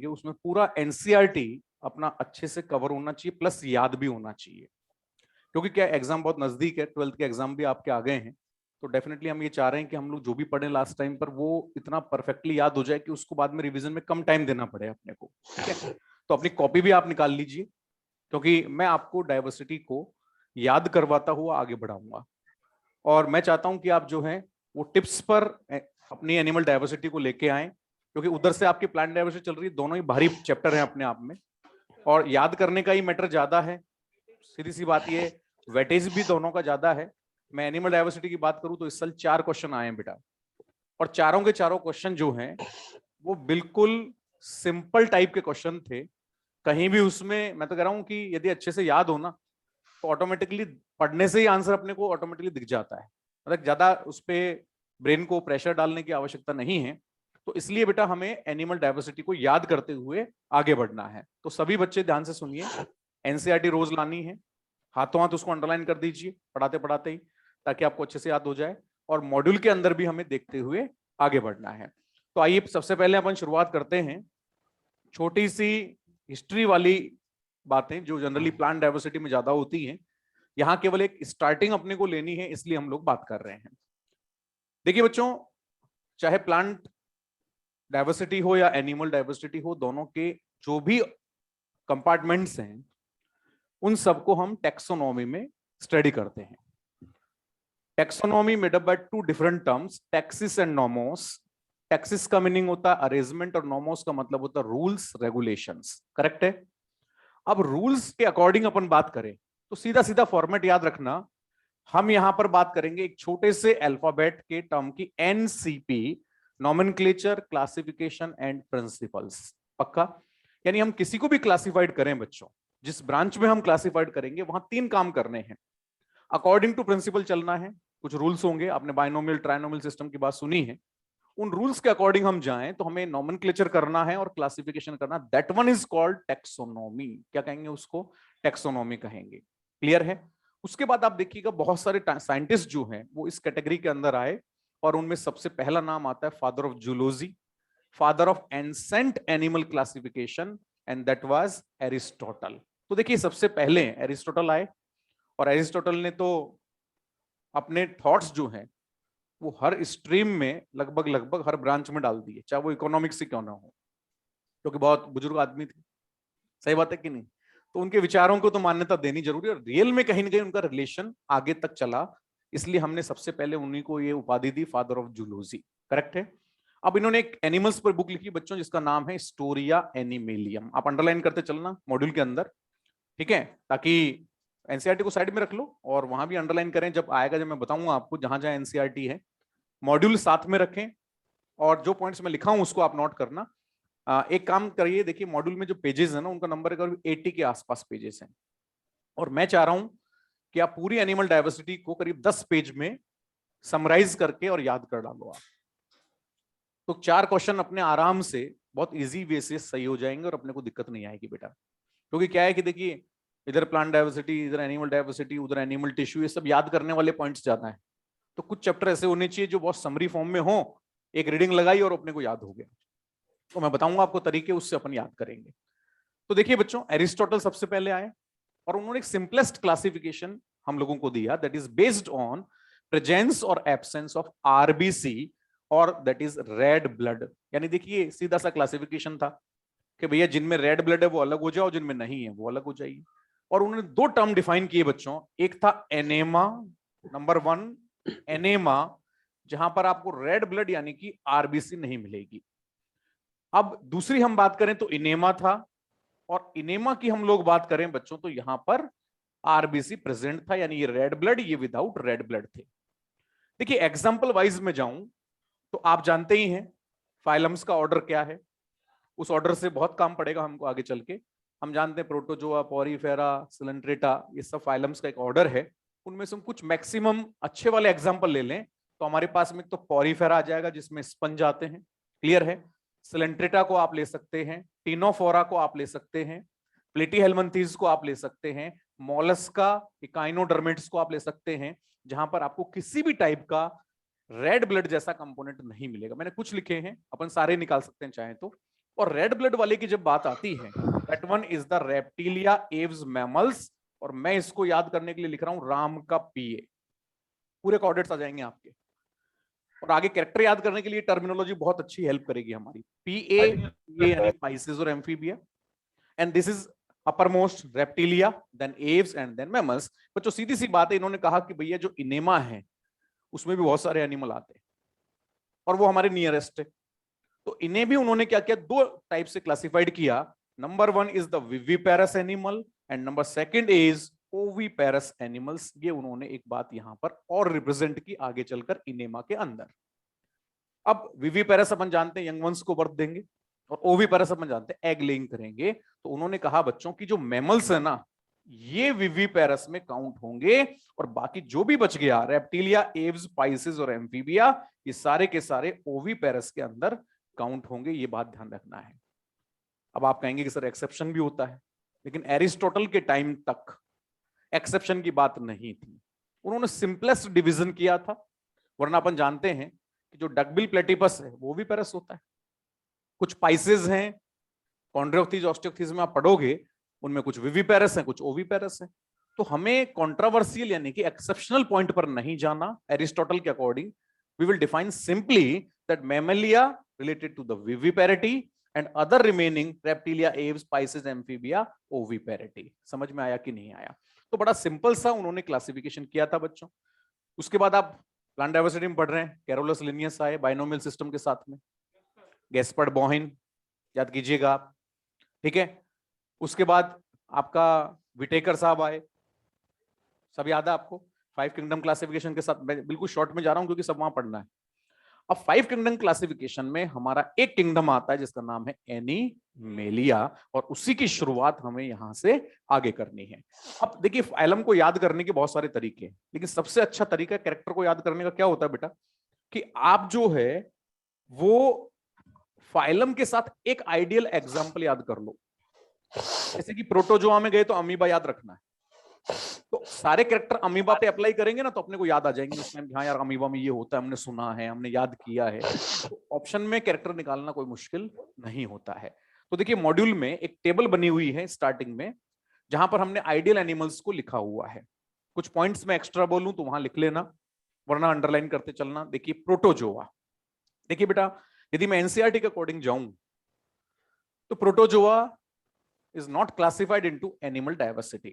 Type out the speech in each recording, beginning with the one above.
ये उसमें पूरा एनसीईआरटी अपना अच्छे से कवर होना चाहिए, प्लस याद भी होना चाहिए, क्योंकि क्या एग्जाम बहुत नजदीक है, 12th के एग्जाम भी आपके आ गए हैं। तो डेफिनेटली हम ये चाह रहे हैं कि हम लोग जो भी पढ़े लास्ट टाइम पर वो इतना परफेक्टली याद हो जाए कि उसको बाद में रिवीजन में कम टाइम देना पड़े अपने को। ठीक है, तो अपनी कॉपी भी आप निकाल लीजिए, क्योंकि मैं आपको डाइवर्सिटी को याद करवाता हुआ आगे बढ़ाऊंगा। और मैं चाहता हूं कि आप जो है वो टिप्स पर अपनी एनिमल डाइवर्सिटी को लेके आए, क्योंकि उधर से आपकी प्लांट डाइवर्सिटी चल रही है, दोनों ही भारी चैप्टर हैं अपने आप में, और याद करने का ही मैटर ज्यादा है। सीधी सी बात ये, वेटेज भी दोनों का ज्यादा है। मैं एनिमल डाइवर्सिटी की बात करूं तो इस साल 4 क्वेश्चन आए हैं बेटा, और चारों के चारों क्वेश्चन जो हैं वो बिल्कुल सिंपल टाइप के क्वेश्चन थे। कहीं भी उसमें मैं तो कह रहा हूं कि यदि अच्छे से याद हो ना, तो ऑटोमेटिकली पढ़ने से ही आंसर अपने को ऑटोमेटिकली दिख जाता है, मतलब ज्यादा उस पर ब्रेन को प्रेशर डालने की आवश्यकता नहीं है। तो इसलिए बेटा हमें एनिमल डाइवर्सिटी को याद करते हुए आगे बढ़ना है। तो सभी बच्चे ध्यान से सुनिए, एनसीईआरटी रोज लानी है, हाथों हाथ उसको अंडरलाइन कर दीजिए पढ़ाते पढ़ाते ही, ताकि आपको अच्छे से याद हो जाए। और मॉड्यूल के अंदर भी हमें देखते हुए आगे बढ़ना है। तो आइए सबसे पहले अपन शुरुआत करते हैं छोटी सी हिस्ट्री वाली बातें जो जनरली प्लांट डाइवर्सिटी में ज्यादा होती हैं। यहां केवल एक स्टार्टिंग अपने को लेनी है, इसलिए हम लोग बात कर रहे हैं। देखिए बच्चों, चाहे प्लांट डाइवर्सिटी हो या एनिमल डाइवर्सिटी हो, दोनों के जो भी कंपार्टमेंट्स हैं उन सबको हम टेक्सोनॉमी में स्टडी करते हैं। Taxonomy made up by 2 different terms, taxis and nomos. Taxis का मीनिंग होता है अरेंजमेंट और नॉमोस का मतलब होता है रूल्स रेगुलेशंस। करेक्ट है। अब रूल्स के अकॉर्डिंग अपन बात करें तो सीधा सीधा फॉर्मेट याद रखना, हम यहां पर बात करेंगे एक छोटे से अल्फाबेट के टर्म की, NCP, nomenclature, classification and principles. पक्का? यानी हम किसी को भी क्लासिफाइड करें बच्चों, जिस ब्रांच में हम क्लासिफाइड करेंगे वहां 3 काम करने हैं। अकॉर्डिंग टू प्रिंसिपल चलना है, कुछ रूल्स होंगे, आपने बाइनोमियल ट्राइनोमियल सिस्टम की बात सुनी है, उन रूल्स के अकॉर्डिंग हम जाएं तो हमें नॉमेनक्लेचर करना है और क्लासिफिकेशन करना। That one is called taxonomy. क्या कहेंगे उसको? टेक्सोनॉमी कहेंगे। क्लियर है? उसके बाद आप देखिएगा बहुत सारे साइंटिस्ट जो हैं वो इस कैटेगरी के अंदर आए, और उनमें सबसे पहला नाम आता है father of zoology, father of ancient animal classification, and that was Aristotle. तो देखिए सबसे पहले एरिस्टोटल आए, और एरिस्टोटल ने तो अपने थॉट्स जो हैं वो हर स्ट्रीम में लगभग लगभग हर ब्रांच में डाल दिए, चाहे वो इकोनॉमिक्स से क्यों ना हो, क्योंकि बहुत बुजुर्ग आदमी थे। सही बात है कि नहीं? तो उनके विचारों को तो मान्यता देनी जरूरी है, और रियल में कहीं ना कहीं उनका रिलेशन आगे तक चला, इसलिए हमने सबसे पहले उन्हीं को ये उपाधि दी, फादर ऑफ जूलॉजी। करेक्ट है। अब इन्होंने एक एनिमल्स पर बुक लिखी बच्चों, जिसका नाम है स्टोरिया एनिमेलियम। आप अंडरलाइन करते चलना मॉड्यूल के अंदर, ठीक है, ताकि एनसीईआरटी को साइड में रख लो और वहां भी अंडरलाइन करें, जब आएगा, जब मैं बताऊंगा आपको जहां जहां एनसीईआरटी है, मॉड्यूल साथ में रखें, और जो पॉइंट्स मैं लिखा हूं उसको आप नोट करना। एक काम करिए, देखिए मॉड्यूल में जो पेजेस है ना उनका नंबर करीब 80 के आसपास पेजेस हैं, और मैं चाह रहा हूं कि आप पूरी एनिमल डाइवर्सिटी को करीब 10 पेज में समराइज करके और याद कर डालो आप। तो 4 क्वेश्चन अपने आराम से बहुत इजी वे से सही हो जाएंगे और अपने को दिक्कत नहीं आएगी बेटा। क्योंकि क्या है कि देखिए, इधर प्लांट डाइवर्सिटी, इधर एनिमल डाइवर्सिटी, उधर एनिमल टिश्यू, ये सब याद करने वाले पॉइंट्स ज्यादा है। तो कुछ चैप्टर ऐसे होने चाहिए जो बहुत समरी फॉर्म में हो, एक रीडिंग लगाई और अपने को याद हो गया। तो मैं बताऊंगा आपको तरीके, उससे अपन याद करेंगे। तो देखिए बच्चों, एरिस्टोटल सबसे पहले आए, और उन्होंने एक सिंपलेस्ट क्लासिफिकेशन हम लोगों को दिया, that is based on presence और एब्सेंस ऑफ आरबीसी, और दैट इज रेड ब्लड। यानी देखिए सीधा सा क्लासिफिकेशन था कि भैया जिनमें रेड ब्लड है वो अलग हो जाए, और जिनमें नहीं है वो अलग हो जाइए। और उन्होंने 2 टर्म डिफाइन किए बच्चों, एक था एनेमा, नंबर 1 एनेमा, जहां पर आपको रेड ब्लड यानी कि आरबीसी नहीं मिलेगी। अब दूसरी हम बात करें तो इनेमा था, और इनेमा की हम लोग बात करें बच्चों तो यहां पर आरबीसी प्रेजेंट था, यानी ये रेड ब्लड, ये विदाउट रेड ब्लड थे। देखिए एग्जांपल वाइज में जाऊं तो आप जानते ही हैं फाइलम्स का ऑर्डर क्या है, उस ऑर्डर से बहुत काम पड़ेगा हमको आगे चल के। हम जानते हैं प्रोटोजोआ, पॉरीफेरा, सिलेंट्रेटा, ये सब फाइलम्स का एक ऑर्डर है। उनमें से हम कुछ मैक्सिमम अच्छे वाले एग्जांपल ले लें तो हमारे पास में तो पॉरीफेरा आ जाएगा जिसमें स्पंज आते हैं, क्लियर है। सिलेंट्रेटा को आप ले सकते हैं, टीनोफोरा को आप ले सकते हैं, प्लेटीहेल्मिन्थीज को आप ले सकते हैं, मोलस्का, इकाइनोडर्मिट्स को आप ले सकते हैं, जहां पर आपको किसी भी टाइप का रेड ब्लड जैसा कंपोनेंट नहीं मिलेगा। मैंने कुछ लिखे हैं, अपन सारे निकाल सकते हैं चाहे तो। और रेड ब्लड वाले की जब बात आती है, that one is the reptilia Aves mammals, और मैं इसको याद करने के लिए लिख रहा हूं राम का पीए, पूरे कोऑर्डिनेट्स आ जाएंगे आपके। और आगे कैरेक्टर याद करने के लिए टर्मिनोलॉजी बहुत अच्छी हेल्प करेगी हमारी। पीए यानी पाइसेस और Amphibia, and this is uppermost Reptilia, then Aves and then mammals. बच्चों सीधी सी बात है, इन्होंने कहा कि भैया जो इनेमा है उसमें भी बहुत सारे एनिमल आते हैं और वो हमारे नियरेस्ट है, तो इन्हें भी उन्होंने क्या किया, दो टाइप से क्लासिफाइड किया। Number one is the viviparous animal and number second is oviparous animals. ये उन्होंने एक बात यहां पर और रिप्रेजेंट की आगे चलकर इनेमा के अंदर। अब विविपेरस अपन जानते हैं यंग वंस को बर्थ देंगे, और ओविपेरस अपन जानते हैं एग लेइंग करेंगे। तो उन्होंने कहा बच्चों की जो मैमल्स है ना, ये विविपेरस में काउंट होंगे, और बाकी जो भी बच गया रेप्टिलिया, एव्स, पाइसेस और एम्फीबिया, ये सारे के सारे ओविपेरस के अंदर काउंट होंगे। ये बात ध्यान रखना है। अब आप कहेंगे कि सर एक्सेप्शन भी होता है, लेकिन एरिस्टोटल के टाइम तक एक्सेप्शन की बात नहीं थी, उन्होंने सिंपलेस्ट डिवीजन किया था। वरना अपन जानते हैं कि जो डकबिल प्लेटिपस है वो भी पेरस होता है, कुछ पाइसेस हैं, कॉन्ड्रोक्थीज, ऑस्टियोक्थीज में आप पढ़ोगे, उनमें कुछ विविपेरस हैं, कुछ ओविपेरस हैं। तो हमें कॉन्ट्रोवर्शियल यानी कि एक्सेप्शनल पॉइंट पर नहीं जाना। एरिस्टोटल के according we will define simply that mammalia related to the viviparity and other remaining reptilia, aves, pisces, amphibia, oviparity. समझ में आया कि नहीं आया? तो बड़ा सिंपल सा उन्होंने क्लासिफिकेशन किया था बच्चों। उसके बाद आप प्लांट डाइवर्सिटी में पढ़ रहे हैं, कैरोलस लिनियस आए बाइनोमियल सिस्टम के साथ में, गैस्पर्ड बोहिन याद कीजिएगा आप, ठीक है। उसके बाद आपका विटेकर साहब आए, सब याद है आपको, 5 किंगडम क्लासिफिकेशन के साथ। मैं बिल्कुल शॉर्ट में जा रहा हूं क्योंकि सब वहां पढ़ना है। अब 5 किंगडम क्लासिफिकेशन में हमारा एक किंगडम आता है जिसका नाम है एनिमेलिया, और उसी की शुरुआत हमें यहां से आगे करनी है। अब देखिए फाइलम को याद करने के बहुत सारे तरीके हैं, लेकिन सबसे अच्छा तरीका कैरेक्टर को याद करने का क्या होता है बेटा, कि आप जो है वो फाइलम के साथ एक आइडियल एग्जाम्पल याद कर लो। जैसे कि प्रोटोजोआ में गए तो अमीबा याद रखना है, तो सारे कैरेक्टर अमीबा पे अप्लाई करेंगे ना, तो अपने को याद आ जाएंगे उस टाइम, हाँ यार अमीबा में ये होता है, हमने सुना है, हमने याद किया है। तो ऑप्शन में कैरेक्टर निकालना कोई मुश्किल नहीं होता है। तो देखिए मॉड्यूल में एक टेबल बनी हुई है स्टार्टिंग में, जहां पर हमने आइडियल एनिमल्स को लिखा हुआ है। कुछ पॉइंट्स में एक्स्ट्रा बोलूं तो वहां लिख लेना, वरना अंडरलाइन करते चलना। देखिए प्रोटोजोआ, देखिए बेटा यदि मैं एनसीईआरटी के अकॉर्डिंग जाऊं तो protozoa is not classified into animal diversity.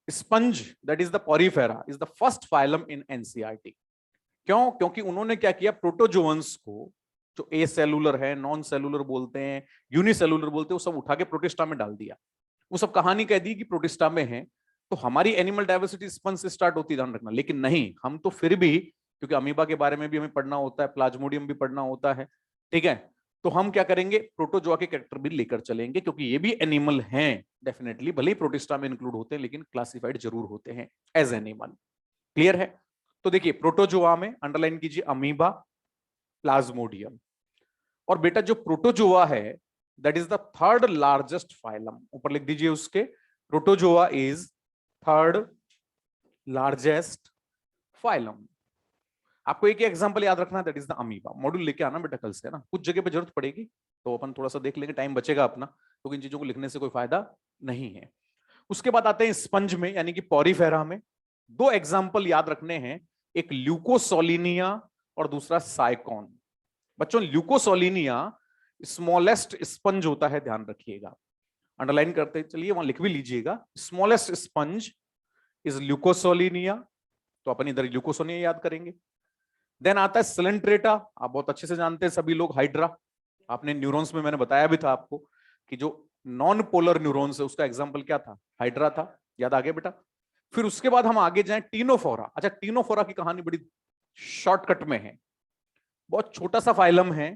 Sponge, that is the Porifera, is the first phylum in NCERT. क्यों? क्योंकि उन्होंने क्या किया, प्रोटोजोअन्स को जो ए सेलुलर है, नॉन सेलुलर बोलते हैं, यूनिसेलुलर बोलते हैं, वो सब उठा के प्रोटिस्टा में डाल दिया। वो सब कहानी कह दी कि प्रोटिस्टा में है, तो हमारी एनिमल डाइवर्सिटी स्पंज से स्टार्ट होती, ध्यान रखना। लेकिन नहीं, हम तो फिर भी, क्योंकि अमीबा के बारे में भी हमें पढ़ना होता है, प्लाज्मोडियम भी पढ़ना होता है, ठीक है, तो हम क्या करेंगे, प्रोटोजोआ के कैरेक्टर भी लेकर चलेंगे, क्योंकि ये भी एनिमल हैं डेफिनेटली, भले ही प्रोटिस्टा में इंक्लूड होते हैं लेकिन क्लासिफाइड जरूर होते हैं एज एनिमल। क्लियर है? तो देखिए प्रोटोजोआ में अंडरलाइन कीजिए अमीबा, प्लाज्मोडियम, और बेटा जो प्रोटोजोआ है that is the third largest phylum, ऊपर लिख दीजिए उसके, protozoa is third largest phylum. आपको एक एग्जांपल याद रखना है, that is the amoeba. Module लेके आना बेटा कल से, ना कुछ जगह पे जरूरत पड़ेगी तो अपन थोड़ा सा देख लेंगे, टाइम बचेगा अपना, तो इन चीजों को लिखने से कोई फायदा नहीं है। उसके बाद आते हैं स्पंज में, यानी कि पॉरीफेरा में। दो एग्जांपल याद रखने हैं, एक ल्यूकोसोलिनिया और दूसरा साइकॉन। बच्चों ल्यूकोसोलिनिया स्मॉलेस्ट स्पंज होता है, ध्यान रखिएगा, अंडरलाइन करते चलिए, वहां लिख भी लीजिएगा, स्मॉलेस्ट स्पंज इज ल्यूकोसोलिनिया, तो अपन इधर ल्यूकोसोलिनिया याद करेंगे। देन आता है सिलेंट्रेटा, आप बहुत अच्छे से जानते हैं सभी लोग, हाइड्रा। आपने न्यूरॉन्स में मैंने बताया भी था आपको कि जो नॉन पोलर न्यूरॉन्स है उसका एग्जांपल क्या था, हाइड्रा था, याद आ गया बेटा। फिर उसके बाद हम आगे जाएं, टीनोफोरा। अच्छा टीनोफोरा की कहानी बड़ी शॉर्टकट में है, बहुत छोटा सा फाइलम है,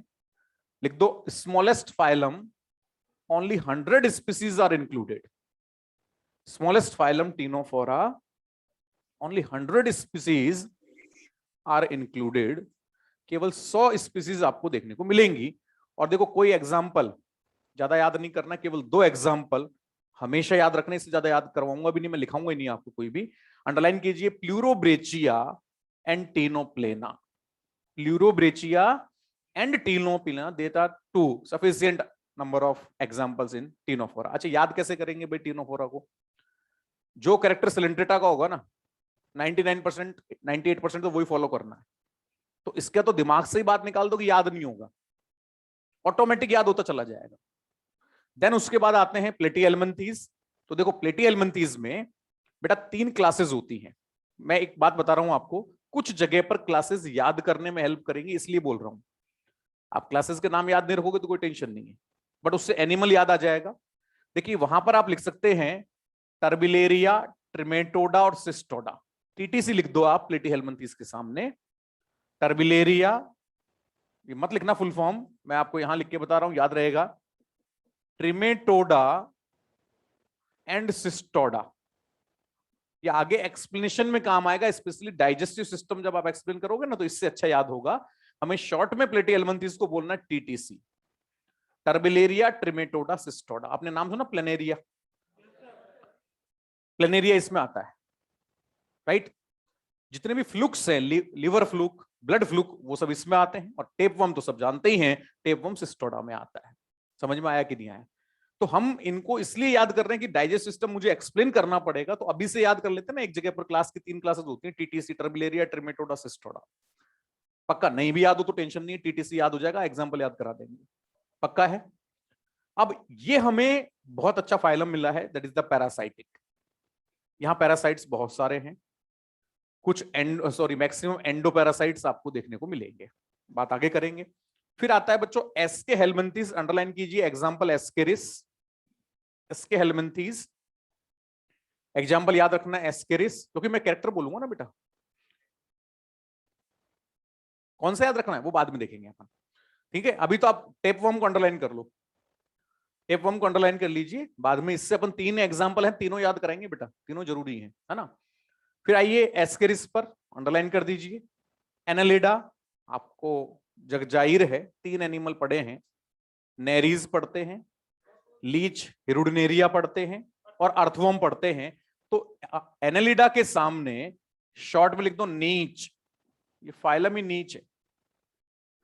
लिख दो smallest phylum, only 100 species are included. Smallest phylum Ctenophora, only 100 species are included, केवल 100 स्पीसीज आपको देखने को मिलेंगी। और देखो कोई एग्जांपल ज्यादा याद नहीं करना, केवल 2 एग्जांपल हमेशा याद रखने, इससे ज्यादा याद करवाऊंगा भी नहीं, मैं लिखाऊंगा ही नहीं आपको कोई भी। अंडरलाइन कीजिए, प्लूरोब्रेचिया एंड टेनोप्लेना, प्लूरोब्रेचिया and Tino देता 2 sufficient number of examples in Tinophora. अच्छा याद कैसे करेंगे भाई Tinophora को? जो कैरेक्टर सिलेंट्रेटा का होगा ना 99% 98% तो वही फॉलो करना है। तो इसका तो दिमाग से ही बात निकाल दो कि याद नहीं होगा, ऑटोमेटिक याद होता चला जाएगा। देन उसके बाद आते हैं प्लेटिहेल्मिन्थीज। तो देखो प्लेटिहेल्मिन्थीज में बेटा 3 क्लासेस होती हैं। मैं एक बात बता रहा हूं आपको, कुछ जगह पर क्लासेस याद करने में हेल्प करेंगी, इसलिए बोल रहा हूं। आप क्लासेस के नाम याद नहीं रखोगे तो कोई टेंशन नहीं है, बट उससे एनिमल याद आ जाएगा। देखिए वहां पर आप लिख सकते हैं टर्बिलेरिया, ट्रिमेटोडा और सिस्टोडा। टीटीसी लिख दो आप प्लेटिहेल्मिन्थीज के सामने। टर्बिलेरिया, ये मत लिखना फुल फॉर्म, मैं आपको यहां लिख के बता रहा हूं, याद रहेगा। ट्रिमेटोडा एंड सिस्टोडा, ये आगे एक्सप्लेनेशन में काम आएगा, स्पेशली डाइजेस्टिव सिस्टम जब आप एक्सप्लेन करोगे ना तो इससे अच्छा याद होगा। हमें शॉर्ट में प्लेटिहेल्मिन्थीज को बोलना टीटीसी। Turbellaria, ट्रिमेटोडा, Cestoda. आपने नाम सुना प्लेनेरिया? प्लेनेरिया इसमें आता है, राइट। जितने भी फ्लूक्स हैं, लिवर फ्लूक, ब्लड फ्लूक, वो सब इसमें आते हैं। और टेपवर्म तो सब जानते ही हैं, टेपवर्म सिस्टोडा में आता है। समझ में आया कि नहीं आया? तो हम इनको इसलिए याद कर रहे हैं कि डाइजेस्ट सिस्टम मुझे एक्सप्लेन करना पड़ेगा, तो अभी से याद कर लेते हैं ना। एक जगह पर क्लास की 3 क्लासेस होती हैं, टीटीसी, टर्बिलेरिया, ट्रिमेटोडा, सिस्टोडा। पक्का? नहीं भी याद हो तो टेंशन नहीं है, टीटीसी याद हो जाएगा, एग्जाम्पल याद करा देंगे। पक्का है? अब ये हमें बहुत अच्छा फाइलम मिला है, दैट इज द पैरासाइटिक। यहां पैरासाइट्स बहुत सारे हैं, कुछ मैक्सिमम एंडोपैरासाइट्स आपको देखने को मिलेंगे, बात आगे करेंगे। फिर आता है बच्चों एस्के हेल्मिन्थीज, अंडरलाइन कीजिए एग्जांपल एस्केरिस, एस्के हेल्मिन्थीज। एग्जांपल याद रखना एस्केरिस, क्योंकि मैं कैरेक्टर बोलूंगा ना बेटा, कौन सा याद रखना है वो बाद में देखेंगे अपन, ठीक है। अभी तो आप टेपवर्म को अंडरलाइन कर लो, टेपवर्म को अंडरलाइन कर लीजिए, बाद में इससे अपन 3 एग्जांपल हैं, तीनों याद कराएंगे बेटा, तीनों जरूरी है ना। फिर आइए एस्केरिस पर, अंडरलाइन कर दीजिए। एनालिडा, आपको जगजाहिर है 3 एनिमल पढ़े हैं, नेरीज पढ़ते हैं, लीच, हिरुडनेरिया पढ़ते हैं और अर्थवर्म पढ़ते हैं। तो एनालिडा के सामने शॉर्ट में लिख दो नीच, ये फाइलम ही नीच है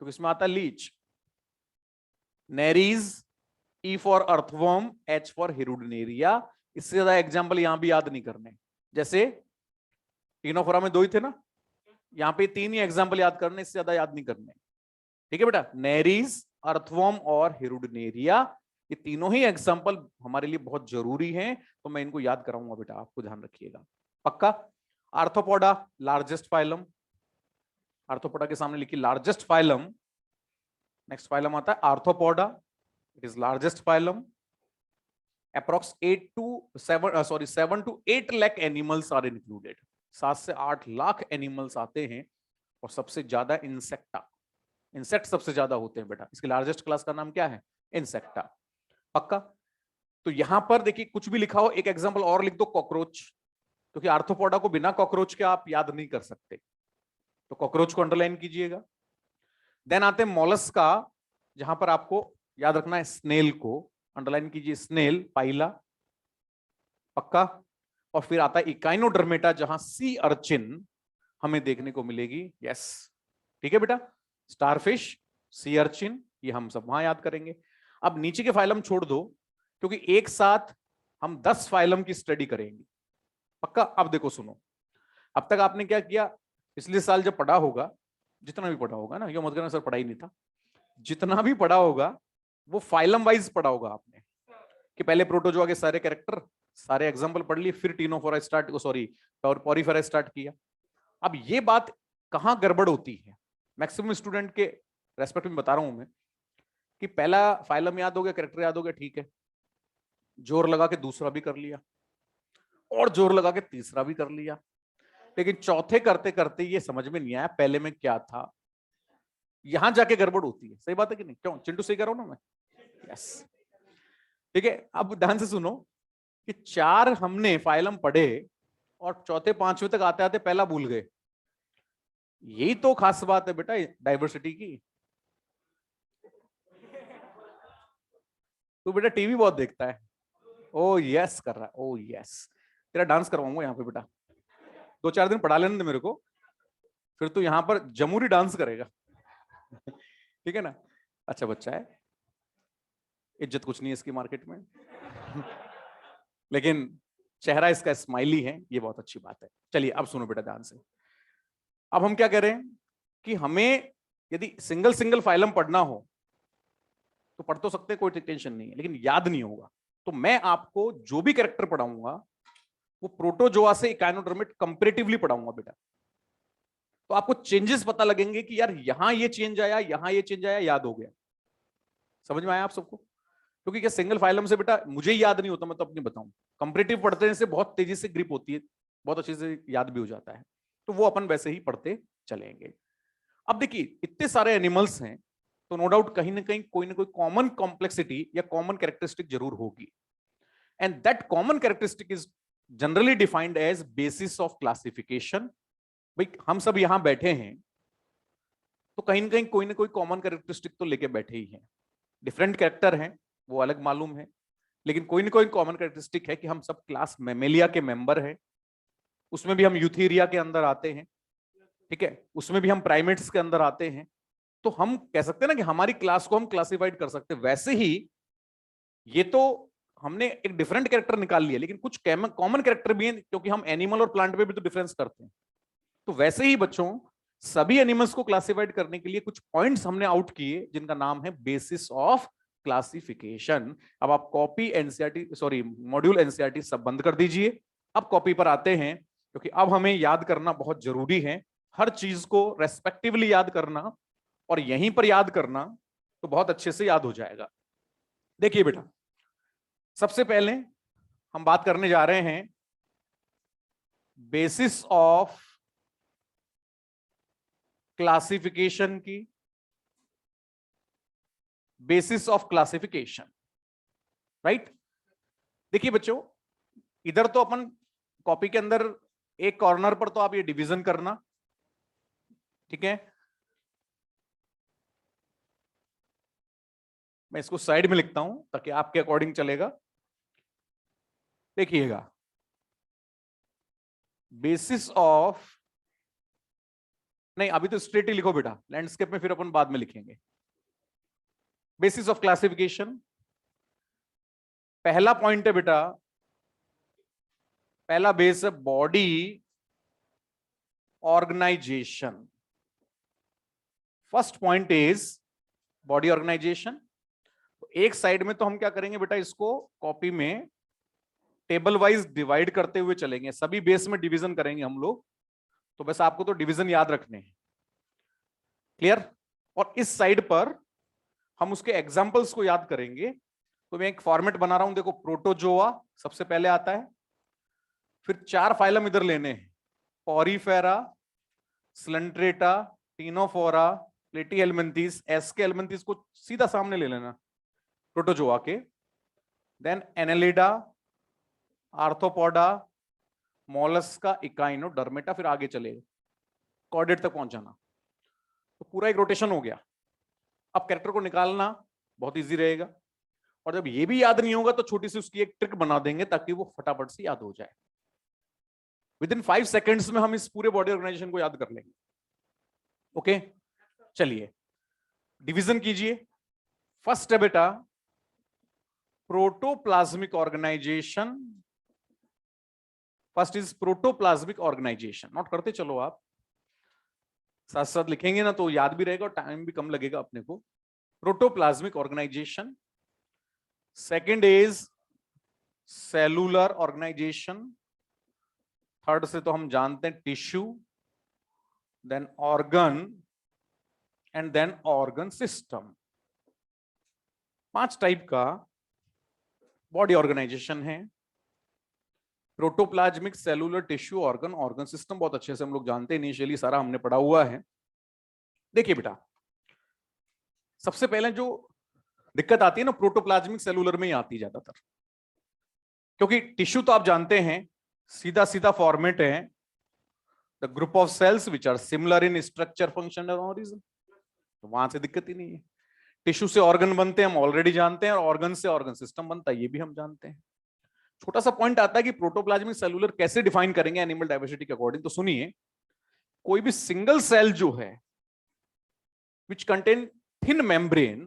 तो इसमें आता है leech. Nereis, E for earthworm, H for Hirudinaria. इससे ज्यादा एग्जाम्पल यहां भी याद नहीं करने, जैसे टीनोफोरा में 2 ही थे ना, यहां पे 3 ही एग्जाम्पल याद करने, इससे ज्यादा याद नहीं करने, ठीक है बेटा। नेरीज, अर्थवर्म और हिरुडनेरिया, ये तीनों ही एग्जाम्पल हमारे लिए बहुत जरूरी हैं, तो मैं इनको याद कराऊंगा बेटा, आपको ध्यान रखिएगा। पक्का? आर्थ्रोपोडा, लार्जेस्ट फाइलम, आर्थ्रोपोडा के सामने लिखिए लार्जेस्ट फाइलम। नेक्स्ट फाइलम आता है Arthropoda, it is largest phylum. Approx 7 to 8 lakh animals are included, 7 से 8 लाख एनिमल्स आते हैं, और सबसे ज्यादा इंसेक्टा, इंसेक्ट सबसे ज्यादा होते हैं बेटा। इसकी लार्जेस्ट क्लास का नाम क्या है? इंसेक्टा। पक्का? तो यहां पर देखिए कुछ भी लिखा हो, एक एग्जांपल और लिख दो कॉकरोच, क्योंकि आर्थ्रोपोडा को बिना कॉकरोच के आप याद नहीं कर सकते, तो कॉकरोच को अंडरलाइन कीजिएगा। देन आते हैं मॉलस्का, जहां पर आपको याद रखना है स्नेल को, अंडरलाइन कीजिए स्नेल, पाइला। पक्का? और फिर आता है इकाइनोडर्मेटा, जहां सी अर्चिन हमें देखने को मिलेगी। यस, ठीक है बेटा। स्टारफिश, सी अर्चिन, ये हम सब वहां याद करेंगे। अब नीचे के फाइलम छोड़ दो, क्योंकि एक साथ हम 10 फाइलम की स्टडी करेंगे। पक्का? अब देखो सुनो, अब तक आपने क्या किया, पिछले साल जब पढ़ा होगा, जितना भी पढ़ा होगा ना, ये मत करना सर पढ़ा ही नहीं था, जितना भी पढ़ा होगा वो फाइलम वाइज पढ़ा होगा आपने, कि पहले प्रोटोजोआ के सारे कैरेक्टर, सारे एग्जांपल पढ़ लिए, फिर Ctenophora start, sorry Porifera start किया। अब ये बात कहां गड़बड़ होती है, मैक्सिमम स्टूडेंट के रेस्पेक्ट में बता रहा हूं मैं, कि पहला फाइलम याद हो गया, कैरेक्टर याद हो गया, ठीक है, जोर लगा के दूसरा भी कर लिया, और जोर लगा के तीसरा भी कर लिया, लेकिन चौथे करते करते ये समझ में नहीं आया पहले में क्या था, यहां जाके गड़बड़ होती है। सही बात है कि नहीं? क्यों चिंटू, सही कर रहा हूं ना मैं? यस, ठीक है। अब ध्यान से सुनो कि 4 हमने फाइलम पढ़े और चौथे 5वें तक आते आते पहला भूल गए, यही तो खास बात है बेटा डाइवर्सिटी की। तू बेटा टीवी बहुत देखता है, ओ यस कर रहा है, ओ यस, तेरा डांस करवाऊंगा यहाँ पे बेटा, 2-4 दिन पढ़ा लेने दे मेरे को, फिर तू यहाँ पर जमूरी डांस करेगा। ठीक है ना, अच्छा बच्चा है, इज्जत कुछ नहीं है इसकी मार्केट में लेकिन चेहरा इसका स्माइली है, ये बहुत अच्छी बात है। चलिए अब सुनो बेटा ध्यान से, अब हम क्या करें कि हमें यदि सिंगल सिंगल फाइलम पढ़ना हो तो पढ़ तो सकते हैं, कोई टेंशन नहीं है, लेकिन याद नहीं होगा। तो मैं आपको जो भी कैरेक्टर पढ़ाऊंगा वो प्रोटोजोआ से इकाइनोडर्मिट कंपैरेटिवली पढ़ाऊंगा बेटा। तो आपको चेंजेस पता लगेंगे कि यार यहां ये चेंज आया, यहां ये चेंज आया, याद हो गया। समझ में आया आप सबको? क्योंकि क्या सिंगल फाइलम से बेटा मुझे याद नहीं होता, मैं तो अपनी बताऊं, कंपैरेटिव पढ़ने से बहुत तेजी से ग्रिप होती है, बहुत अच्छे से याद भी हो जाता है। तो वो अपन वैसे ही पढ़ते चलेंगे। अब देखिए इतने सारे एनिमल्स हैं, तो नो डाउट कहीं ना कहीं कोई ना कोई कॉमन कॉम्प्लेक्सिटी या कॉमन कैरेक्टरिस्टिक जरूर होगी, and that common characteristic is generally defined as basis of classification. भाई हम सब यहां बैठे हैं तो कहीं ना कोई कॉमन कैरेक्टरिस्टिक तो लेके बैठे ही हैं। डिफरेंट कैरेक्टर हैं वो अलग मालूम है, लेकिन कोई ना कोई कॉमन कैरेक्टरिस्टिक है कि हम सब क्लास मैमेलिया के मेंबर हैं। उसमें भी हम यूथेरिया के अंदर आते हैं, ठीक है, उसमें भी हम प्राइमेट्स के अंदर आते हैं। तो हम कह सकते हैं ना कि हमारी क्लास को हम क्लासिफाइड कर सकते हैं। वैसे ही ये तो हमने एक डिफरेंट कैरेक्टर निकाल लिया, लेकिन कुछ कॉमन कैरेक्टर भी हैं, क्योंकि हम एनिमल और प्लांट में भी तो डिफरेंस करते हैं। तो वैसे ही बच्चों सभी एनिमल्स को क्लासिफाइड करने के लिए कुछ पॉइंट्स हमने आउट किए जिनका नाम है बेसिस ऑफ क्लासिफिकेशन। अब आप copy NCERT sorry module NCERT सब बंद कर दीजिए, अब कॉपी पर आते हैं, क्योंकि अब हमें याद करना बहुत जरूरी है। हर चीज को रेस्पेक्टिवली याद करना और यहीं पर याद करना तो बहुत अच्छे से याद हो जाएगा। देखिए बेटा, सबसे पहले हम बात करने जा रहे हैं बेसिस ऑफ क्लासिफिकेशन की। Basis of classification, right. देखिए बच्चों, इधर तो अपन कॉपी के अंदर एक कॉर्नर पर तो आप ये डिवीजन करना, ठीक है। मैं इसको साइड में लिखता हूं ताकि आपके अकॉर्डिंग चलेगा। देखिएगा, बेसिस ऑफ, नहीं अभी तो स्ट्रेट ही लिखो बेटा, लैंडस्केप में फिर अपन बाद में लिखेंगे। बेसिस ऑफ क्लासिफिकेशन, पहला पॉइंट है बेटा, पहला बेस है body organisation. First point is body organisation. एक साइड में तो हम क्या करेंगे बेटा, इसको कॉपी में टेबल वाइज डिवाइड करते हुए चलेंगे, सभी बेस में डिवीजन करेंगे हम लोग। तो बस आपको तो डिवीजन याद रखने हैं, क्लियर। और इस साइड पर हम उसके एग्जाम्पल्स को याद करेंगे। तो मैं एक फॉर्मेट बना रहा हूं, देखो प्रोटोजोआ सबसे पहले आता है, फिर 4 फाइलम इधर लेने हैं, पॉरीफेरा, स्लेंट्रेटा, टीनोफोरा, प्लेटीहेल्मिन्थीस। एस्के हेल्मिन्थीस को सीधा सामने ले लेना प्रोटोजोआ के, then Annelida, Arthropoda, Mollusca, Echinodermata, फिर आगे चलेगा कॉर्डेट तक पहुंच जाना। तो पूरा एक रोटेशन हो गया। अब कैरेक्टर को निकालना बहुत इजी रहेगा, और जब ये भी याद नहीं होगा तो छोटी सी उसकी एक ट्रिक बना देंगे ताकि वो फटाफट से याद हो जाए। विद इन 5 सेकेंड्स में हम इस पूरे बॉडी ऑर्गेनाइजेशन को याद कर लेंगे। ओके, चलिए डिवीजन कीजिए। फर्स्ट है बेटा protoplasmic organisation. First is protoplasmic organisation. Note करते चलो, आप साथ साथ लिखेंगे ना तो याद भी रहेगा और टाइम भी कम लगेगा अपने को। Protoplasmic organisation. Second is cellular organisation. Third से तो हम जानते हैं tissue, then organ, and then organ system. 5 type का बॉडी ऑर्गेनाइजेशन है। Protoplasmic, cellular, tissue, organ, organ system बहुत अच्छे से हम लोग जानते हैं, इनिशियली सारा हमने पढ़ा हुआ है। देखिए बेटा, सबसे पहले जो दिक्कत आती है ना प्रोटोप्लाज्मिक सेलुलर में ही आती है ज्यादातर, क्योंकि टिश्यू तो आप जानते हैं सीधा सीधा फॉर्मेट है, the group of cells which are similar in structure, function and origin. तो वहां से दिक्कत ही नहीं है। टिश्यू से ऑर्गन बनते हैं हम ऑलरेडी जानते हैं, और ऑर्गन से ऑर्गन सिस्टम बनता है ये भी हम जानते हैं। छोटा सा पॉइंट आता है कि प्रोटोप्लाज्मिक सेलुलर कैसे डिफाइन करेंगे एनिमल डाइवर्सिटी के अकॉर्डिंग। तो सुनिए, कोई भी सिंगल सेल जो है which contain thin membrane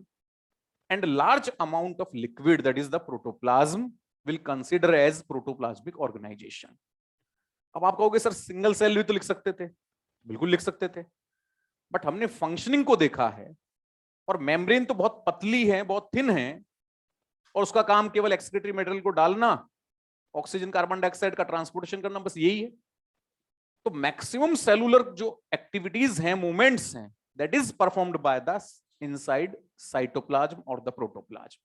and large amount of liquid, that is the protoplasm, will consider as protoplasmic organization. अब आप कहोगे सर सिंगल सेल भी तो लिख सकते थे, बिल्कुल लिख सकते थे, बट हमने फंक्शनिंग को देखा है और मेम्ब्रेन तो बहुत पतली है, बहुत थिन है, और उसका काम केवल एक्सक्रीटरी मटेरियल को डालना, ऑक्सीजन कार्बन डाइऑक्साइड का ट्रांसपोर्टेशन करना, बस यही है। तो मैक्सिमम सेलुलर जो एक्टिविटीज हैं, मूवमेंट्स हैं, that is performed by the inside cytoplasm और the protoplasm.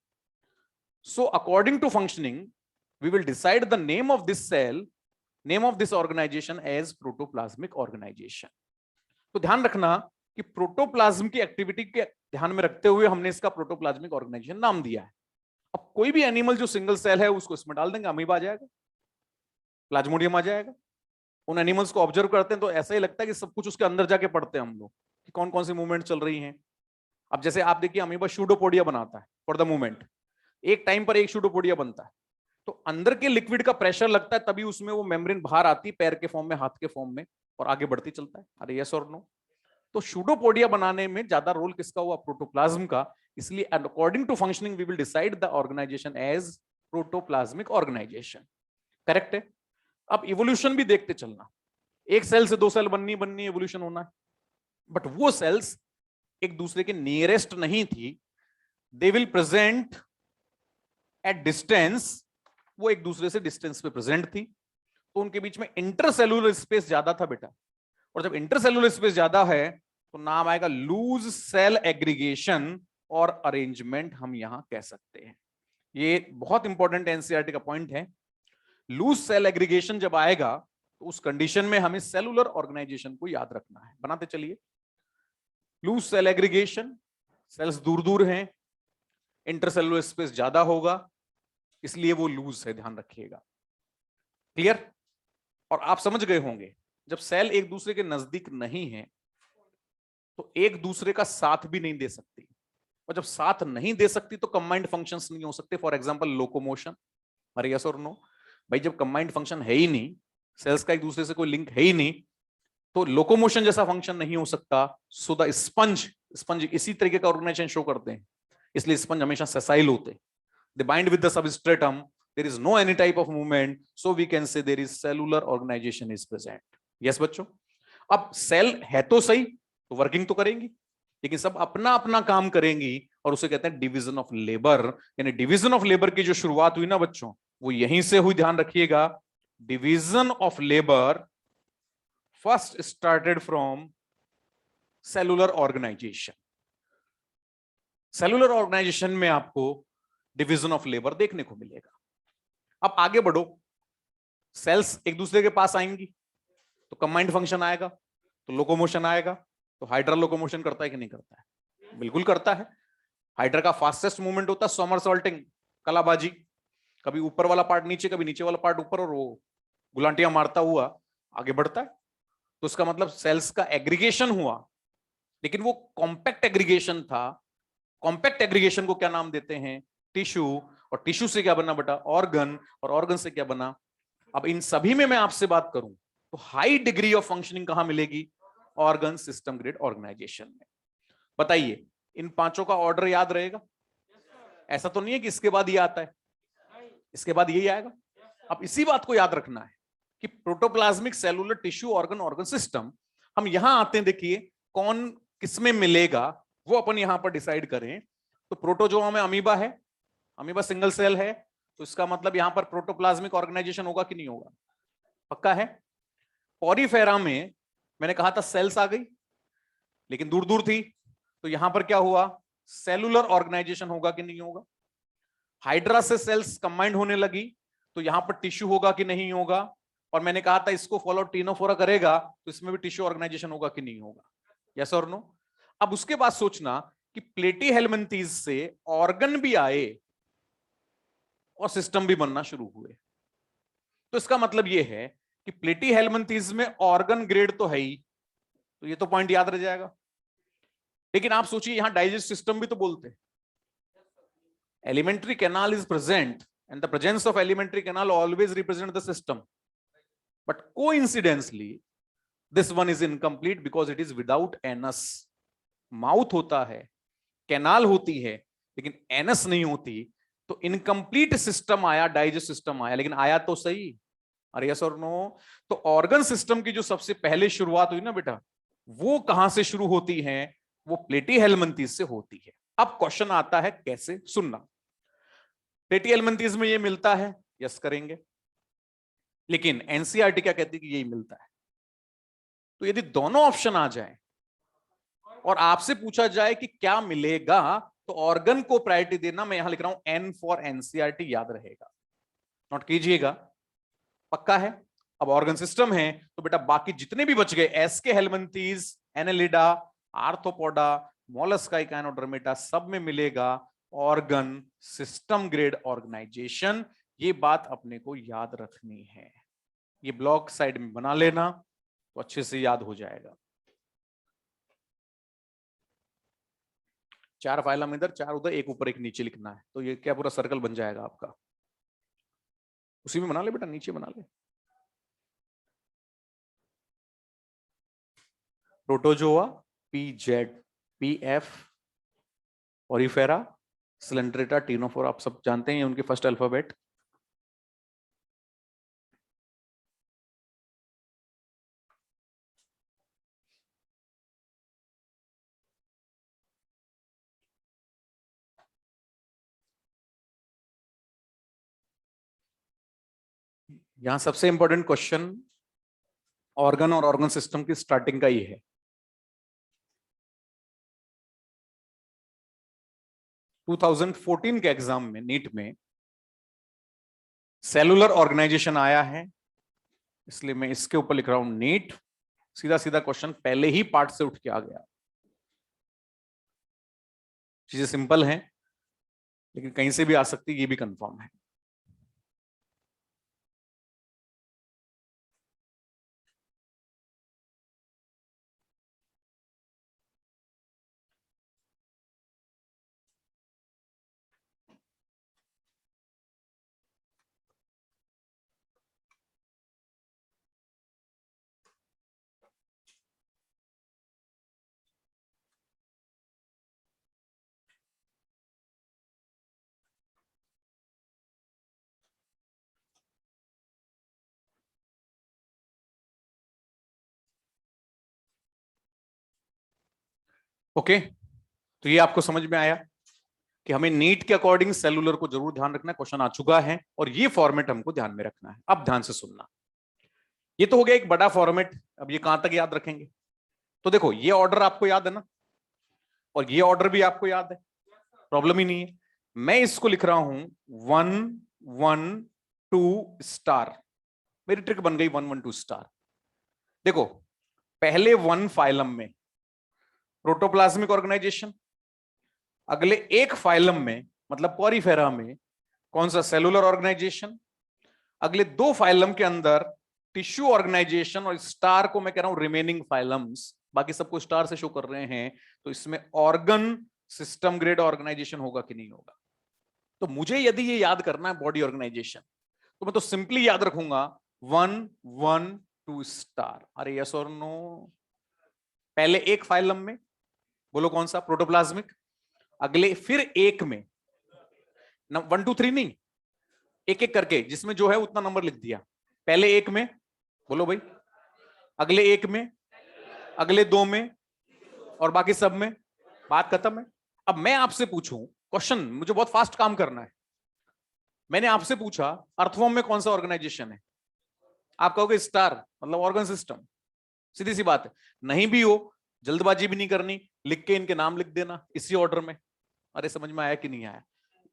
So according to functioning, we will decide the name of this cell, name of this organization as protoplasmic organization. तो ध्यान रखना कि protoplasm की activity के ध्यान में रखते हुए हमने इसका प्रोटोप्लाज्मिक ऑर्गेनाइजेशन नाम दिया है. अब कोई भी एनिमल जो सिंगल सेल है उसको इसमें डाल देंगे, अमीबा आ जाएगा, प्लाज्मोडियम आ जाएगा. उन एनिमल्स को ऑब्जर्व करते हैं तो ऐसा ही लगता है कि सब कुछ उसके अंदर जाके पढ़ते हैं हम लोग कि कौन कौन सी मूवमेंट चल रही हैं. अब जैसे आप देखिए अमीबा शूडोपोडिया बनाता है फॉर द मूवमेंट, एक टाइम पर एक शूडोपोडिया बनता है, तो अंदर के लिक्विड का प्रेशर लगता है तभी उसमें वो मेम्ब्रेन बाहर आती है, पैर के फॉर्म में, हाथ के फॉर्म में, और आगे बढ़ती चलता है. अरे यस और नो? तो शूडोपोडिया बनाने में ज्यादा रोल किसका हुआ? प्रोटोप्लाज्म का. इसलिए according to functioning we will decide the organisation as protoplasmic organisation. Correct है? अब इवोल्यूशन भी देखते चलना. एक सेल से दो सेल बननी इवोल्यूशन होना है, बट वो सेल्स एक दूसरे के नियरेस्ट नहीं थी. They will present at distance, वो एक दूसरे से डिस्टेंस पे प्रेजेंट थी, तो उनके बीच में इंटरसेलुलर स्पेस ज्यादा था बेटा. और जब इंटरसेलुलर स्पेस ज्यादा है तो नाम आएगा लूज सेल एग्रीगेशन और अरेंजमेंट, हम यहां कह सकते हैं. ये बहुत इंपॉर्टेंट एनसीईआरटी का पॉइंट है. लूज सेल एग्रीगेशन जब आएगा तो उस कंडीशन में हमें सेलुलर ऑर्गेनाइजेशन को याद रखना है. बनाते चलिए. लूज सेल एग्रीगेशन, सेल्स दूर दूर हैं, इंटरसेलुलर स्पेस ज्यादा होगा, इसलिए वो लूज है, ध्यान रखिएगा. क्लियर? और आप समझ गए होंगे जब सेल एक दूसरे के नजदीक नहीं है तो एक दूसरे का साथ भी नहीं दे सकती, और जब साथ नहीं दे सकती तो कंबाइंड फंक्शंस नहीं हो सकते. For example locomotion. अरे यस और नो? भाई जब कंबाइंड फंक्शन है ही नहीं, सेल्स का एक दूसरे से कोई लिंक है ही नहीं, तो लोकोमोशन जैसा फंक्शन नहीं हो सकता. सो द स्पंज इसी तरीके का ऑर्गेनाइजेशन शो करते हैं, इसलिए स्पंज हमेशा सेसाइल होते. They bind with the substratum, there is no any type of movement, so we can say there is cellular organization is present. Yes बच्चों? अब सेल है तो सही, तो वर्किंग तो करेंगी, लेकिन सब अपना अपना काम करेंगी, और उसे कहते हैं डिवीजन ऑफ लेबर. यानी डिवीजन ऑफ लेबर की जो शुरुआत हुई ना बच्चों, वो यहीं से हुई, ध्यान रखिएगा. Division of labour first started from cellular organisation. Cellular organisation में आपको डिवीजन ऑफ लेबर देखने को मिलेगा. अब आगे बढ़ो. सेल्स एक दूसरे के पास आएंगी तो कंबाइंड फंक्शन आएगा, तो लोकोमोशन आएगा. तो हाइड्रा लोकोमोशन करता है कि नहीं करता है? बिल्कुल करता है. हाइड्रा का फास्टेस्ट मूवमेंट होता है सोमरसॉल्टिंग, कलाबाजी. कभी ऊपर वाला पार्ट नीचे, कभी नीचे वाला पार्ट ऊपर, और वो गुलांटियां मारता हुआ आगे बढ़ता है. तो इसका मतलब सेल्स का एग्रीगेशन हुआ, लेकिन वो कॉम्पैक्ट एग्रीगेशन था. कॉम्पैक्ट एग्रीगेशन को क्या नाम देते हैं? टिश्यू. और टिश्यू से क्या बना बेटा? ऑर्गन. और ऑर्गन से क्या बना? अब इन सभी में मैं आपसे बात करूं तो हाई डिग्री ऑफ फंक्शनिंग कहां मिलेगी? ऑर्गन सिस्टम ग्रेड ऑर्गेनाइजेशन में. बताइए इन पांचों का ऑर्डर याद रहेगा? ऐसा तो नहीं है कि इसके बाद ये आता है, इसके बाद यही आएगा. अब इसी बात को याद रखना है कि protoplasmic cellular tissue organ organ system, हम यहां आते हैं. देखिए कौन किसमें मिलेगा वो अपन यहां पर डिसाइड करें. तो प्रोटोजोआ में अमीबा है, अमीबा सिंगल सेल है, तो इसका मतलब यहां पर प्रोटोप्लाज्मिक ऑर्गेनाइजेशन होगा कि नहीं होगा? पक्का है. पॉरीफेरा में मैंने कहा था सेल्स आ गई लेकिन दूर दूर थी, तो यहां पर क्या हुआ? सेलुलर ऑर्गेनाइजेशन होगा कि नहीं होगा? हाइड्रा से सेल्स कंबाइंड होने लगी तो यहां पर टिश्यू होगा कि नहीं होगा? और मैंने कहा था इसको फॉलो टीनोफोरा करेगा तो इसमें भी टिश्यू ऑर्गेनाइजेशन होगा कि नहीं होगा? यस और नो? अब उसके बाद सोचना कि प्लेटीहेल्मिन्थीज से ऑर्गन भी आए और सिस्टम भी बनना शुरू हुए. तो इसका मतलब यह है कि प्लेटीहेल्मिन्थीज में ऑर्गन ग्रेड तो है ही, तो ये तो पॉइंट याद रह जाएगा. लेकिन आप सोचिए यहां डाइजेस्ट सिस्टम भी तो बोलते हैं. Alimentary canal is present and the presence of alimentary canal always represent the system, but coincidentally this one is incomplete because it is without anus. Mouth होता है, कैनाल होती है लेकिन एनस नहीं होती, तो इनकम्प्लीट सिस्टम आया, डाइजेस्ट सिस्टम आया, लेकिन आया तो सही। अरे यस और नो? तो ऑर्गन सिस्टम की जो सबसे पहले शुरुआत हुई ना बेटा, वो कहां से शुरू होती है? वो प्लेटीहेल्मिन्थेस से होती है। अब क्वेश्चन आता है कैसे, सुनना। प्लेटीहेल्मिन्थेस में ये मिलता है, यस करेंगे, लेकिन एनसीईआरटी क्या कहती है कि यही मिलता है। तो यदि दोनों ऑप्शन आ जाए और आपसे पूछा जाए कि क्या मिलेगा, तो ऑर्गन को प्रायोरिटी देना। मैं यहां लिख रहा हूं एन फॉर एनसीईआरटी, याद रहेगा, नोट कीजिएगा, पक्का है। अब ऑर्गन सिस्टम है तो बेटा बाकी जितने भी बच गए, एस्के हेल्मिन्थेस, एनेलिडा, आर्थ्रोपोडा, मोलस्का, इकाइनोडर्मेटा, सब में मिलेगा ऑर्गन सिस्टम ग्रेड ऑर्गेनाइजेशन। ये बात अपने को याद रखनी है, ये ब्लॉक साइड में बना लेना तो अच्छे से याद हो जाएगा। 4 फाइलम इधर, 4 उधर, एक ऊपर एक नीचे लिखना है, तो ये क्या पूरा सर्कल बन जाएगा आपका। उसी में बना ले बेटा, नीचे बना ले। Protozoa, PZ, PF, porifera, coelenterata, ctenophora, आप सब जानते हैं उनके फर्स्ट अल्फाबेट। यहां सबसे इंपॉर्टेंट क्वेश्चन ऑर्गन और ऑर्गन सिस्टम की स्टार्टिंग का ही है। टू 2014 के एग्जाम में, नीट में, सेलुलर ऑर्गेनाइजेशन आया है, इसलिए मैं इसके ऊपर लिख रहा हूं नीट। सीधा सीधा क्वेश्चन पहले ही पार्ट से उठ के आ गया। चीजें सिंपल हैं, लेकिन कहीं से भी आ सकती है, ये भी कंफर्म है। ओके, तो ये आपको समझ में आया कि हमें नीट के अकॉर्डिंग सेलुलर को जरूर ध्यान रखना है, क्वेश्चन आ चुका है और ये फॉर्मेट हमको ध्यान में रखना है। अब ध्यान से सुनना, ये तो हो गया एक बड़ा फॉर्मेट। अब ये कहां तक याद रखेंगे? तो देखो, ये ऑर्डर आपको याद है ना, और ये ऑर्डर भी आपको याद है, प्रॉब्लम ही नहीं है। मैं इसको लिख रहा हूं 1 1 2 स्टार। मेरी ट्रिक बन गई 1 1 2 स्टार। देखो, पहले 1 फाइलम में प्रोटोप्लाज्मिक ऑर्गेनाइजेशन, अगले एक फाइलम में मतलब पॉरीफेरा में कौन सा, सेलुलर ऑर्गेनाइजेशन, अगले 2 फाइलम के अंदर टिश्यू ऑर्गेनाइजेशन, और स्टार को मैं कह रहा हूं रिमेनिंग फाइलम्स, बाकी सबको स्टार से शो कर रहे हैं, तो इसमें ऑर्गन सिस्टम ग्रेड ऑर्गेनाइजेशन होगा कि नहीं होगा। तो मुझे यदि ये याद करना है बॉडी ऑर्गेनाइजेशन, तो मैं तो सिंपली याद रखूंगा 1 1 2 स्टार। अरे यस और नो? पहले एक फाइलम में बोलो कौन सा, प्रोटोप्लाज्मिक, अगले फिर एक में 1 2 3 नहीं, एक एक करके जिसमें जो है उतना नंबर लिख दिया। पहले एक में बोलो भाई, अगले एक में, अगले 2 में, और बाकी सब में। बात खत्म है। अब मैं आपसे पूछूं क्वेश्चन, मुझे बहुत फास्ट काम करना है। मैंने आपसे पूछा अर्थवॉर्म में कौन सा ऑर्गेनाइजेशन है, आप कहोगे स्टार, मतलब ऑर्गन सिस्टम। सीधी सी बात है, नहीं भी हो जल्दबाजी भी नहीं करनी, लिख के इनके नाम लिख देना इसी ऑर्डर में। अरे समझ में आया कि नहीं आया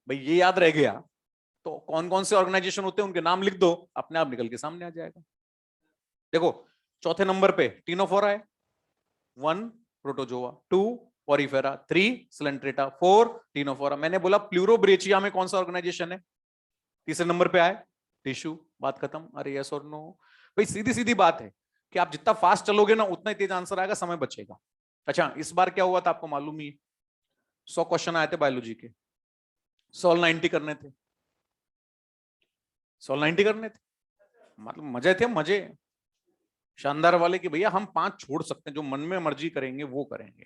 भाई? ये याद रह गया तो कौन कौन से ऑर्गेनाइजेशन होते हैं उनके नाम लिख दो, अपने आप निकल के सामने आ जाएगा। देखो, चौथे नंबर पे टीनोफोरा है, 1 प्रोटोजोआ, 2 पॉरीफेरा, 3 सिलेंट्रेटा, 4 टीनोफोरा। मैंने बोला प्लूरोब्रेचिया में कौन सा ऑर्गेनाइजेशन है, तीसरे नंबर पे आए टिश्यू। बात खत्म। अरे यस और नो? भाई सीधी सीधी बात है कि आप जितना फास्ट चलोगे ना उतना ही तेज आंसर आएगा, समय बचेगा। अच्छा, इस बार क्या हुआ था आपको मालूम ही है, 100 क्वेश्चन आए थे बायोलॉजी के, 190 करने थे, 190 करने थे। मतलब मजे थे, मजे शानदार वाले कि भैया हम 5 छोड़ सकते हैं, जो मन में मर्जी करेंगे वो करेंगे।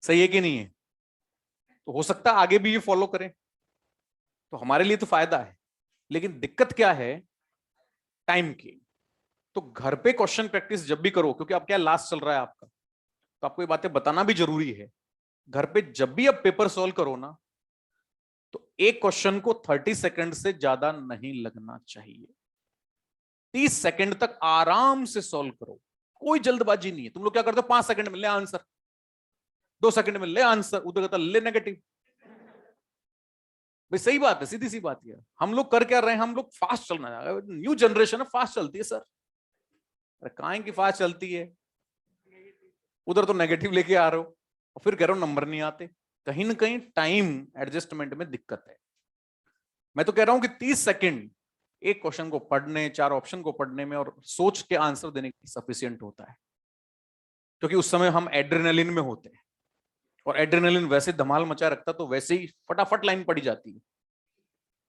सही है कि नहीं है? तो हो सकता है आगे भी ये फॉलो करें, तो हमारे लिए तो फायदा है। लेकिन दिक्कत क्या है, टाइम की। तो घर पे क्वेश्चन प्रैक्टिस जब भी करो, क्योंकि अब क्या लास्ट चल रहा है आपका, तो आपको ये बातें बताना भी जरूरी है। घर पे जब भी आप पेपर सॉल्व करो ना, तो एक क्वेश्चन को 30 सेकंड से ज्यादा नहीं लगना चाहिए। 30 सेकंड तक आराम से सॉल्व करो, कोई जल्दबाजी नहीं है। तुम लोग क्या करते हो, 5 सेकंड में ले आंसर, 2 सेकंड में ले आंसर, उधर कहता ले नेगेटिव। भाई सही बात है, सीधी सी बात है। हम लोग कर क्या रहे हैं, हम लोग फास्ट चलना, न्यू जनरेशन है, फास्ट चलती है सर। अरे काहे की फास्ट चलती है, उधर तो नेगेटिव लेके आ रहे हो और फिर कह रहे हो नंबर नहीं आते। कहीं ना कहीं टाइम एडजस्टमेंट में दिक्कत है। मैं तो कह रहा हूं कि 30 सेकंड एक क्वेश्चन को पढ़ने, 4 ऑप्शन को पढ़ने में और सोच के आंसर देने की सफिशियंट होता है, क्योंकि उस समय हम एड्रेनलिन में होते हैं, और एड्रेनलिन वैसे धमाल मचा रखता तो वैसे ही फटाफट लाइन पड़ी जाती है।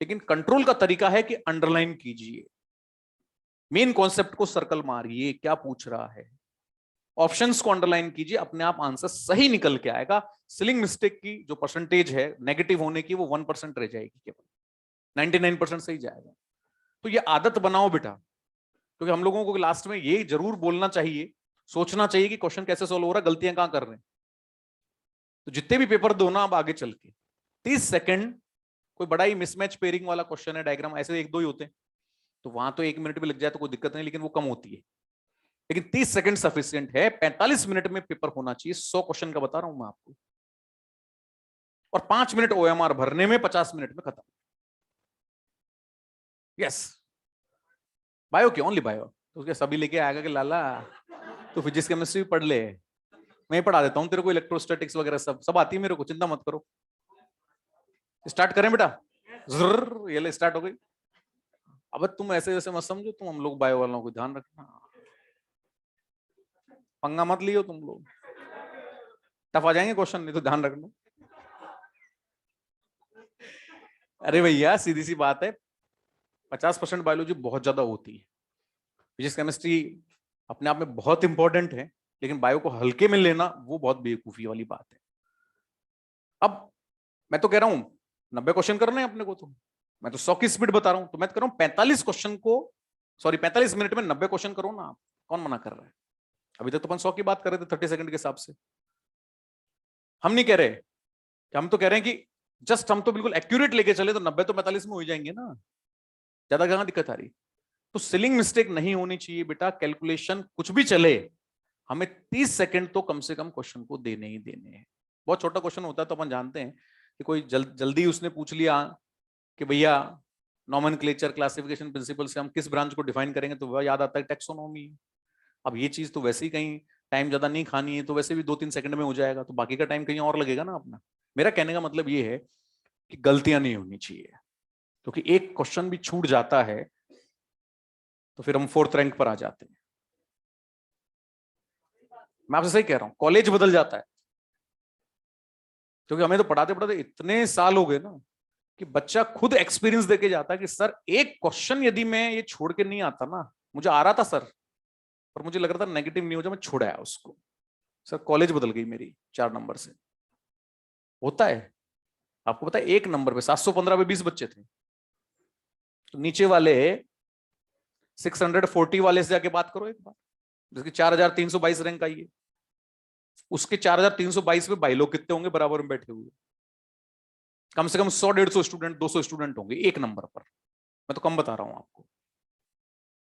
लेकिन कंट्रोल का तरीका है कि अंडरलाइन कीजिए, मेन कॉन्सेप्ट को सर्कल मारिए, क्या पूछ रहा है, ऑप्शंस को अंडरलाइन कीजिए, अपने आप आंसर सही निकल के आएगा। सिलिंग मिस्टेक की जो परसेंटेज है नेगेटिव होने की, वो 1% रह जाएगी, केवल 99% सही जाएगा। तो ये आदत बनाओ बेटा, क्योंकि हम लोगों को लास्ट में ये जरूर बोलना चाहिए, सोचना चाहिए कि क्वेश्चन कैसे सोल्व हो रहा है, गलतियां कहां कर रहे हैं। तो जितने भी पेपर दो ना अब आगे चल के 30 सेकंड, कोई बड़ा ही मिसमैच पेयरिंग वाला क्वेश्चन है, डायग्राम ऐसे 1-2 ही होते हैं, तो वहां तो 1 मिनट भी लग जाए तो कोई दिक्कत नहीं, लेकिन वो कम होती है। लेकिन 30 सेकंड सफिशिएंट है, 45 मिनट में पेपर होना चाहिए। 100 क्वेश्चन का बता रहा हूं मैं आपको, और 5 मिनट ओएमआर भरने में 50 मिनट में खत्म। यस, बायो की ओनली बायो। तो उसके सभी लेके आएगा कि लाला तो फिजिक्स केमिस्ट्री पढ़ ले, मैं ही पढ़ा देता हूँ तेरे को, इलेक्ट्रोस्टैटिक्स वगैरह सब सब आती है मेरे को, चिंता मत करो। स्टार्ट करें बेटा, जरूर ये ले स्टार्ट हो गई। अब तुम ऐसे वैसे मत समझो, तुम हम लोग बायो वालों को ध्यान रखना, पंगा मत लियो तुम लोग, टफ आ जाएंगे क्वेश्चन, नहीं तो ध्यान रखना। अरे भैया सीधी सी बात है, 50% बायोलॉजी बहुत ज्यादा होती है। फिजिक्स केमिस्ट्री अपने आप में बहुत इंपॉर्टेंट है, लेकिन बायो को हल्के में लेना वो बहुत बेवकूफी वाली बात है। अब मैं तो कह रहा हूं 90 क्वेश्चन करने हैं अपने को, तो मैं तो 100 की स्पीड बता रहा हूं, तो मैं तो कह रहा हूं 45 क्वेश्चन को, सॉरी 45 मिनट में 90 क्वेश्चन करो ना आप, कौन मना कर रहा है। अभी तक तो अपन 100 की बात कर रहे थे 30 सेकंड के हिसाब से। हम नहीं कह रहे कि, हम तो कह रहे हैं कि जस्ट हम तो बिल्कुल एक्यूरेट लेके चले तो 90 तो 45 में हो जाएंगे ना, ज्यादा कहां दिक्कत आ रही। तो सिलिंग मिस्टेक नहीं होनी चाहिए बेटा, कैलकुलेशन कुछ भी चले, हमें 30 सेकंड तो कम से कम क्वेश्चन को देने ही देने हैं। बहुत छोटा क्वेश्चन होता है तो अपन जानते हैं कि कोई जल्दी उसने पूछ लिया कि भैया नॉमेनक्लेचर क्लासिफिकेशन प्रिंसिपल से हम किस ब्रांच को डिफाइन करेंगे, तो वह याद आता है टेक्सोनॉमी। अब ये चीज तो वैसे ही कहीं टाइम ज्यादा नहीं खानी है, तो वैसे भी 2-3 सेकंड में हो जाएगा, तो बाकी का टाइम कहीं और लगेगा ना अपना। मेरा कहने का मतलब ये है कि गलतियां नहीं होनी चाहिए, क्योंकि एक क्वेश्चन भी छूट जाता है तो फिर हम 4th रैंक पर आ जाते हैं। मैं आपसे सही कह रहा हूं, कॉलेज बदल जाता है, क्योंकि हमें तो पढ़ाते पढ़ाते इतने साल हो गए ना कि बच्चा खुद एक्सपीरियंस देके जाता है कि सर एक क्वेश्चन यदि मैं ये छोड़ के नहीं आता ना, मुझे आ रहा था सर पर मुझे लग रहा था नेगेटिव नहीं हो जाए, मैं छोड़ आया उसको, सर कॉलेज बदल गई मेरी 4 नंबर से। होता है, आपको पता है 1 नंबर पे 715 पे 20 बच्चे थे, तो नीचे वाले 640 वाले से जाके बात करो एक बार, जिसकी 4322 रैंक आई है, उसके 4322 में भाई लोग कितने होंगे बराबर में बैठे हुए, कम से कम 100-150 स्टूडेंट, 200 स्टूडेंट होंगे 1 नंबर पर। मैं तो कम बता रहा हूं आपको।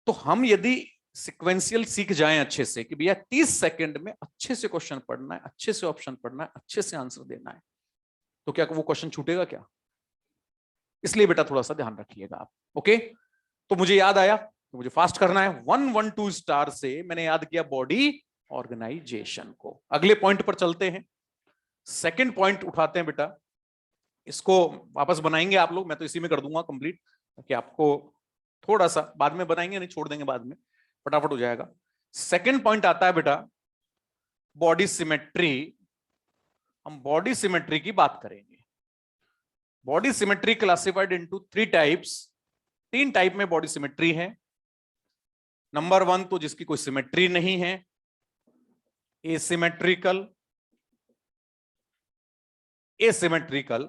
तो हम यदि सिक्वेंशियल सीख जाएं अच्छे से कि भैया 30 सेकंड में अच्छे से क्वेश्चन पढ़ना है, अच्छे से ऑप्शन पढ़ना है, अच्छे से आंसर देना है, तो क्या वो क्वेश्चन छूटेगा क्या। इसलिए बेटा थोड़ा सा ध्यान रखिएगा आप। ओके, तो मुझे याद आया तो मुझे फास्ट करना है। 112 स्टार से मैंने याद किया बॉडी ऑर्गेनाइजेशन को। अगले पॉइंट पर चलते हैं, सेकंड पॉइंट उठाते हैं बेटा, इसको वापस बनाएंगे आप लोग, मैं तो इसी में कर दूंगा कंप्लीट, ताकि आपको थोड़ा सा बाद में बनाएंगे, नहीं छोड़ देंगे बाद में, फटाफट हो जाएगा। सेकंड पॉइंट आता है बेटा बॉडी सिमेट्री। हम बॉडी सिमेट्री की बात करेंगे। Body symmetry classified into 3 types. 3 type में बॉडी सिमेट्री है। नंबर 1 तो जिसकी कोई सिमेट्री नहीं है, asymmetrical, asymmetrical,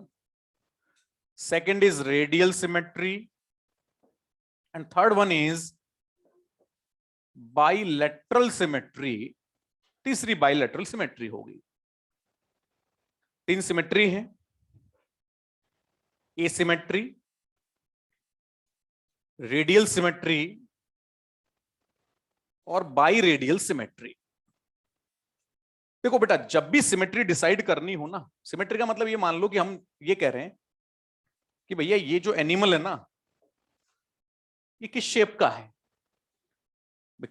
second is radial symmetry, and third one is bilateral symmetry, तीसरी bilateral symmetry होगी। तीन सिमेट्री है, एसिमेट्री, रेडियल सिमेट्री और बाई रेडियल सिमेट्री। देखो बेटा, जब भी सिमेट्री डिसाइड करनी हो ना, सिमेट्री का मतलब ये मान लो कि हम ये कह रहे हैं कि भैया ये जो एनिमल है ना, ये किस शेप का है।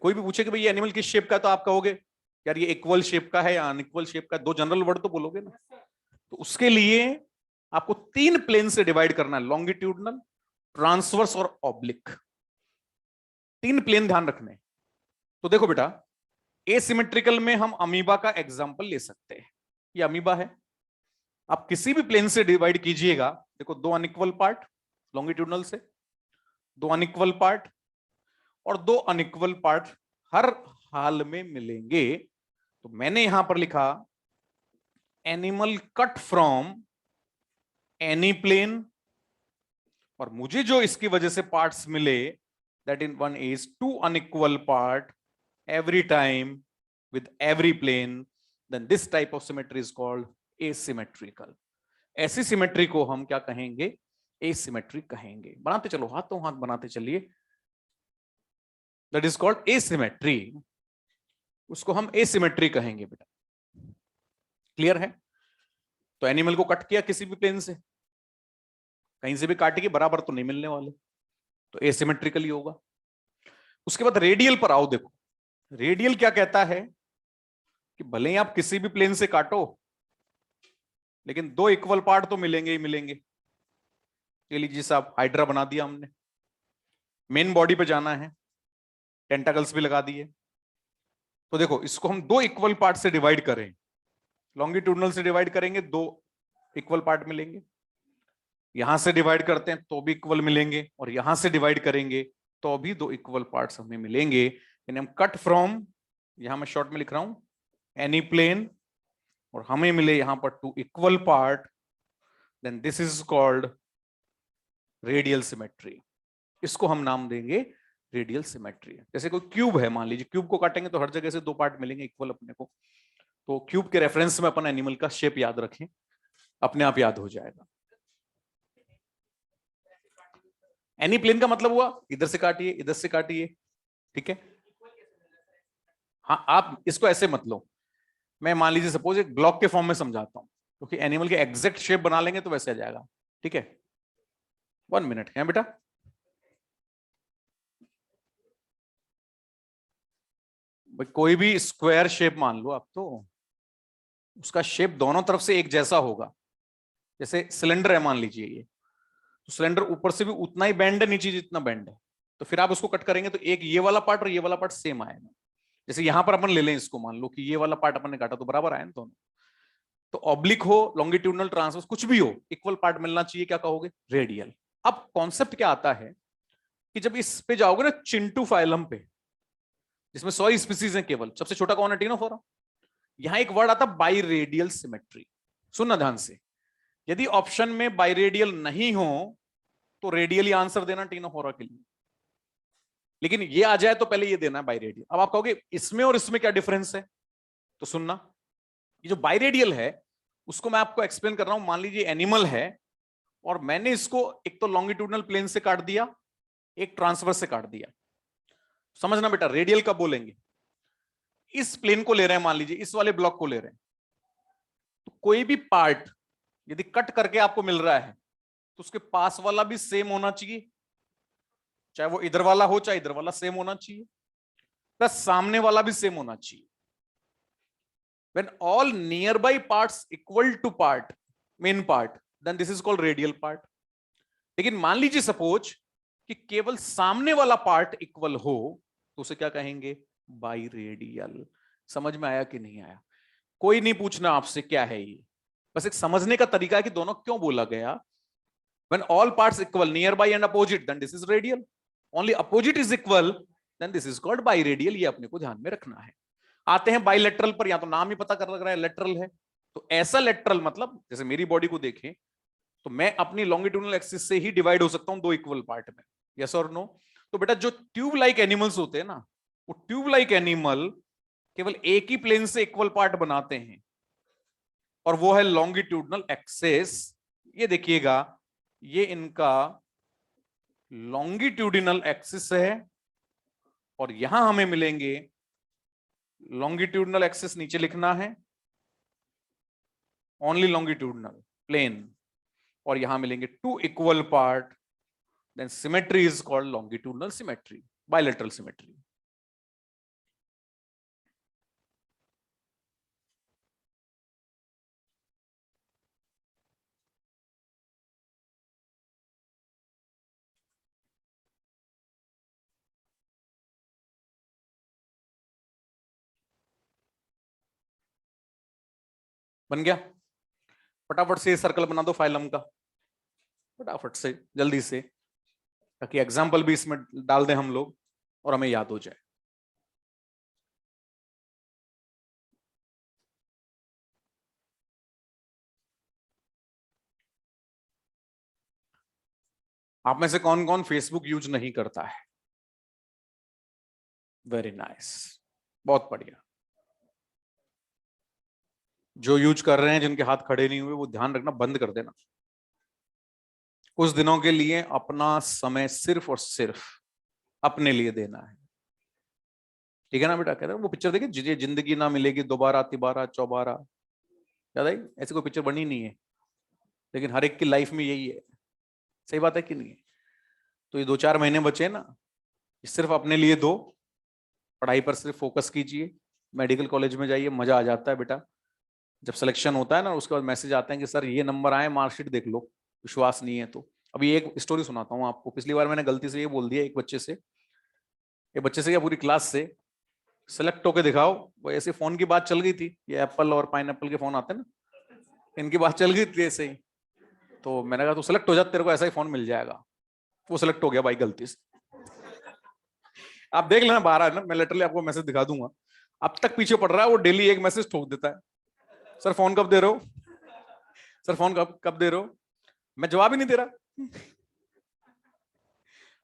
कोई भी पूछे कि भैया एनिमल किस शेप का है, तो आप कहोगे यार ये इक्वल शेप का है या अनइक्वल शेप का है, दो जनरल वर्ड तो बोलोगे ना। तो उसके लिए आपको तीन प्लेन से डिवाइड करना है, लॉन्गिट्यूडनल, ट्रांसवर्स और ऑब्लिक। तीन प्लेन ध्यान रखने। तो देखो बेटा, एसिमेट्रिकल में हम अमीबा का एग्जांपल ले सकते हैं। ये अमीबा है, आप किसी भी प्लेन से डिवाइड कीजिएगा, देखो दो अनइक्वल पार्ट लॉन्गिट्यूडनल से, दो अनइक्वल पार्ट और दो अनइक्वल पार्ट हर हाल में मिलेंगे। तो मैंने यहां पर लिखा animal cut from any plane, और मुझे जो इसकी वजह से पार्ट्स मिले, that in one is two unequal part every time with every plane, then this type of symmetry is called asymmetrical. ऐसी सिमेट्री को हम क्या कहेंगे? asymmetry कहेंगे। बनाते चलो, हाथों हाथ बनाते चलिए। that is called asymmetry, उसको हम asymmetry कहेंगे बेटा। क्लियर है? तो एनिमल को कट किया किसी भी प्लेन से, कहीं से भी काटेंगे बराबर तो नहीं मिलने वाले, तो asymmetrical ही होगा। उसके बाद रेडियल पर आओ। देखो रेडियल क्या कहता है कि भले ही आप किसी भी प्लेन से काटो, लेकिन दो इक्वल पार्ट तो मिलेंगे ही मिलेंगे। ये लीजिए साहब, हाइड्रा बना दिया हमने, मेन बॉडी पे जाना है, टेंटाकल्स भी लगा दिए। तो देखो इसको हम दो इक्वल पार्ट से डिवाइड करें, लॉन्गिट्यूडनल से डिवाइड करेंगे, दो इक्वल पार्ट मिलेंगे। यहां से डिवाइड करते हैं तो भी इक्वल मिलेंगे, और यहां से डिवाइड करेंगे तो भी दो इक्वल पार्ट्स हमें मिलेंगे। यानी हम कट फ्रॉम, यहां मैं शॉर्ट में लिख रहा हूं, एनी प्लेन, और हमें मिले यहां पर two equal part, then this is called radial symmetry. इसको हम नाम देंगे रेडियल सिमेट्री। जैसे कोई क्यूब है, मान लीजिए क्यूब को काटेंगे तो हर जगह से दो पार्ट मिलेंगे इक्वल अपने को, तो क्यूब के रेफरेंस में अपन एनिमल का शेप याद रखें, अपने आप याद हो जाएगा। एनी प्लेन का मतलब हुआ इधर से काटिए इधर से काटिए, ठीक है। हाँ, आप इसको ऐसे मत लो, मैं मान लीजिए सपोज एक ब्लॉक के फॉर्म में समझाता हूं, क्योंकि एनिमल के एग्जैक्ट शेप बना लेंगे तो वैसे आ जाएगा, ठीक है। 1 मिनट है बेटा। कोई भी स्क्वायर शेप मान लो आप, तो उसका शेप दोनों तरफ से एक जैसा होगा। जैसे सिलेंडर है मान लीजिए ये, तो सिलेंडर ऊपर से भी उतना ही बेंड है, नीचे जितना बेंड है, तो फिर आप उसको कट करेंगे तो एक ये वाला पार्ट और ये वाला पार्ट सेम आएगा। जैसे यहां पर अपन ले लें इसको, मान लो कि ये वाला पार्ट अपन ने काटा तो बराबर आए ना दोनों। तो ऑब्लिक हो, लॉन्गिट्यूडनल, ट्रांसवर्स, कुछ भी हो, इक्वल पार्ट मिलना चाहिए, क्या कहोगे? रेडियल। अब कॉन्सेप्ट क्या आता है कि जब इस पे जाओगे ना चिंटू फाइलम पे, जिसमें 100 स्पीसीज है केवल, सबसे छोटा कौन है? टिनोफोरा। यहां एक वर्ड आता बाई रेडियल सिमेट्री। सुनना ध्यान से, यदि ऑप्शन में बाई रेडियल नहीं हो तो रेडियली आंसर देना टिनोफोरा के लिए, लेकिन ये आ जाए तो पहले ये देना है बाइरेडियल। अब आप कहोगे इसमें और इसमें क्या डिफरेंस है, तो सुनना, ये जो बाइरेडियल है उसको मैं आपको एक्सप्लेन कर रहा हूं। मान लीजिए एनिमल है और मैंने इसको एक तो लॉन्गिट्यूडनल प्लेन से काट दिया, एक ट्रांसवर्स से काट दिया। समझना बेटा, रेडियल कब बोलेंगे? इस प्लेन को ले रहे हैं, मान लीजिए इस वाले ब्लॉक को ले रहे हैं, तो कोई भी पार्ट यदि कट करके आपको मिल रहा है तो उसके पास वाला भी सेम होना चाहिए, चाहे वो इधर वाला हो चाहे इधर वाला, सेम होना चाहिए, प्लस सामने वाला भी सेम होना चाहिए। When all nearby parts equal to part, main part, then this is called radial part. लेकिन मान लीजिए सपोज कि केवल सामने वाला पार्ट इक्वल हो तो उसे क्या कहेंगे? By radial. समझ में आया कि नहीं आया? कोई नहीं पूछना आपसे क्या है ये, बस एक समझने का तरीका है कि दोनों क्यों बोला गया। When all parts equal, nearby and opposite, then this is radial. Only opposite is equal, then this is called biradial। ये अपने को ध्यान में रखना है। आते हैं बाइलेटरल पर, या तो नाम ही पता कर लग रहा है लेटरल है, तो ऐसा लेटरल मतलब जैसे मेरी बॉडी को देखें तो मैं अपनी लॉन्गिट्यूडनल एक्सिस से ही डिवाइड हो सकता हूं दो इक्वल पार्ट में, यस और नो। तो बेटा जो ट्यूब लाइक एनिमल्स होते हैं ना, वो ट्यूब लाइक एनिमल केवल एक ही प्लेन से इक्वल पार्ट बनाते हैं, और वो है लॉन्गिट्यूडनल एक्सिस। ये देखिएगा, ये इनका लॉन्गिट्यूडिनल एक्सिस है, और यहां हमें मिलेंगे लॉन्गिट्यूडनल एक्सिस, नीचे लिखना है ओनली लॉन्गिट्यूडनल प्लेन, और यहां मिलेंगे two equal part, then symmetry is called longitudinal symmetry, bilateral symmetry. बन गया? फटाफट से सर्कल बना दो फाइलम का, फटाफट से जल्दी से, ताकि एग्जाम्पल भी इसमें डाल दें हम लोग और हमें याद हो जाए। आप में से कौन कौन फेसबुक यूज नहीं करता है? वेरी नाइस, बहुत बढ़िया। जो यूज कर रहे हैं, जिनके हाथ खड़े नहीं हुए, वो ध्यान रखना बंद कर देना। कुछ दिनों के लिए अपना समय सिर्फ और सिर्फ अपने लिए देना है, ठीक है ना बेटा? कहते हैं वो पिक्चर देखिए, जिंदगी ना मिलेगी दोबारा तिबारा चौबारा, याद आई? ऐसी कोई पिक्चर बनी नहीं है, लेकिन हर एक की लाइफ में यही है। सही बात है कि नहीं है? तो ये 2-4 महीने बचे ना, सिर्फ अपने लिए दो, पढ़ाई पर सिर्फ फोकस कीजिए, मेडिकल कॉलेज में जाइए, मजा आ जाता है बेटा। जब सिलेक्शन होता है ना, उसके बाद मैसेज आते हैं कि सर ये नंबर आए, मार्कशीट देख लो, विश्वास नहीं है तो। अभी एक स्टोरी सुनाता हूँ आपको। पिछली बार मैंने गलती से ये बोल दिया एक बच्चे से, या पूरी क्लास से, सेलेक्ट होके दिखाओ। वो ऐसे फोन की बात चल गई थी, ये एप्पल और पाइनएप्पल के फोन आते हैं ना, इनकी बात चल गई थी ऐसे ही। तो मैंने कहा तू सेलेक्ट हो जा, तेरे को ऐसा ही फोन मिल जाएगा। वो सेलेक्ट हो गया भाई गलती से। आप देख लेना, बाहर है ना, मैं लिटरली आपको मैसेज दिखा दूंगा। अब तक पीछे पड़ रहा है वो, डेली एक मैसेज ठोक देता है, सर फोन कब दे रहे हो, सर फोन कब कब दे रहे हो। मैं जवाब ही नहीं दे रहा।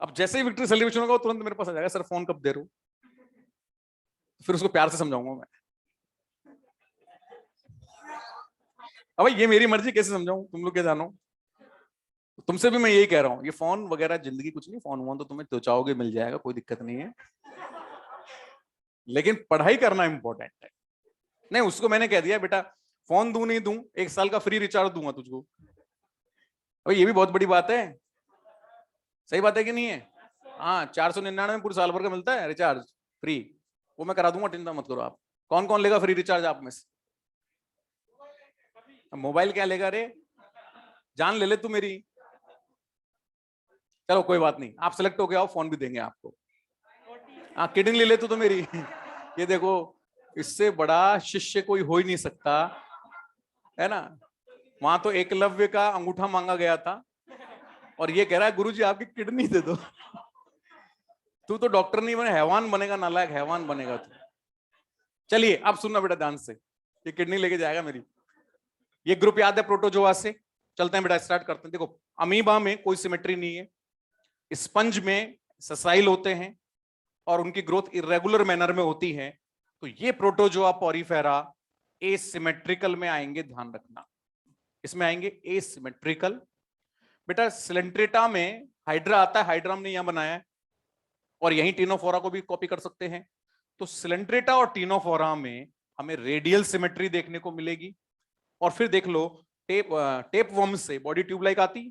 अब जैसे ही विक्ट्री सेलिब्रेशन होगा, तुरंत मेरे पास आ जाएगा, सर फोन कब दे रहे हो। फिर उसको प्यार से समझाऊंगा मैं। अब ये मेरी मर्जी, कैसे समझाऊं, तुम लोग क्या जानो। तुमसे भी मैं यही कह रहा हूँ, ये फोन वगैरह जिंदगी कुछ नहीं, फोन वोन तो तुम्हें तो चाहोगे मिल जाएगा, कोई दिक्कत नहीं है, लेकिन पढ़ाई करना इंपॉर्टेंट है। नहीं, उसको मैंने कह दिया बेटा, फोन दूं नहीं दूं, 1 साल का फ्री रिचार्ज दूंगा तुझको। अभी ये भी बहुत बड़ी बात है, सही बात है कि नहीं है? हाँ, 499 पूरे साल भर का मिलता है रिचार्ज फ्री, वो मैं करा दूंगा, चिंता मत करो आप। कौन कौन लेगा फ्री रिचार्ज आप में से? मोबाइल क्या लेगा रे, जान ले ले तू मेरी। चलो कोई बात नहीं, आप सेलेक्ट हो गए आओ, फोन भी देंगे आपको। हाँ, किडनी ले ले तू तो मेरी। ये देखो, इससे बड़ा शिष्य कोई हो ही नहीं सकता, है ना? वहां तो एकलव्य का अंगूठा मांगा गया था, और ये कह रहा है गुरुजी आपकी किडनी दे दो। तू तो डॉक्टर नहीं बने, हैवान बनेगा, नालायक हैवान बनेगा तू। चलिए अब सुनना बेटा ध्यान से, ये किडनी लेके जाएगा मेरी। ये ग्रुप याद है प्रोटोजोआ से? चलते हैं बेटा, स्टार्ट करते हैं। देखो, अमीबा में कोई सिमेट्री नहीं है, स्पंज में ससाइल होते हैं, और उनकी ग्रोथ इरेगुलर मैनर में होती है। तो ये प्रोटोजोआ पॉरीफेरा एसिमेट्रिकल में आएंगे, ध्यान रखना, इसमें आएंगे एसिमेट्रिकल। बेटा सिलेंट्रेटा में हाइड्रा आता है, हाइड्रा हमने यहां बनाया है, और यही टीनोफोरा को भी कॉपी कर सकते हैं। तो सिलेंट्रेटा और टीनोफोरा में हमें रेडियल सिमेट्री देखने को मिलेगी। और फिर देख लो, टेप वर्म से बॉडी ट्यूब लाइक आती,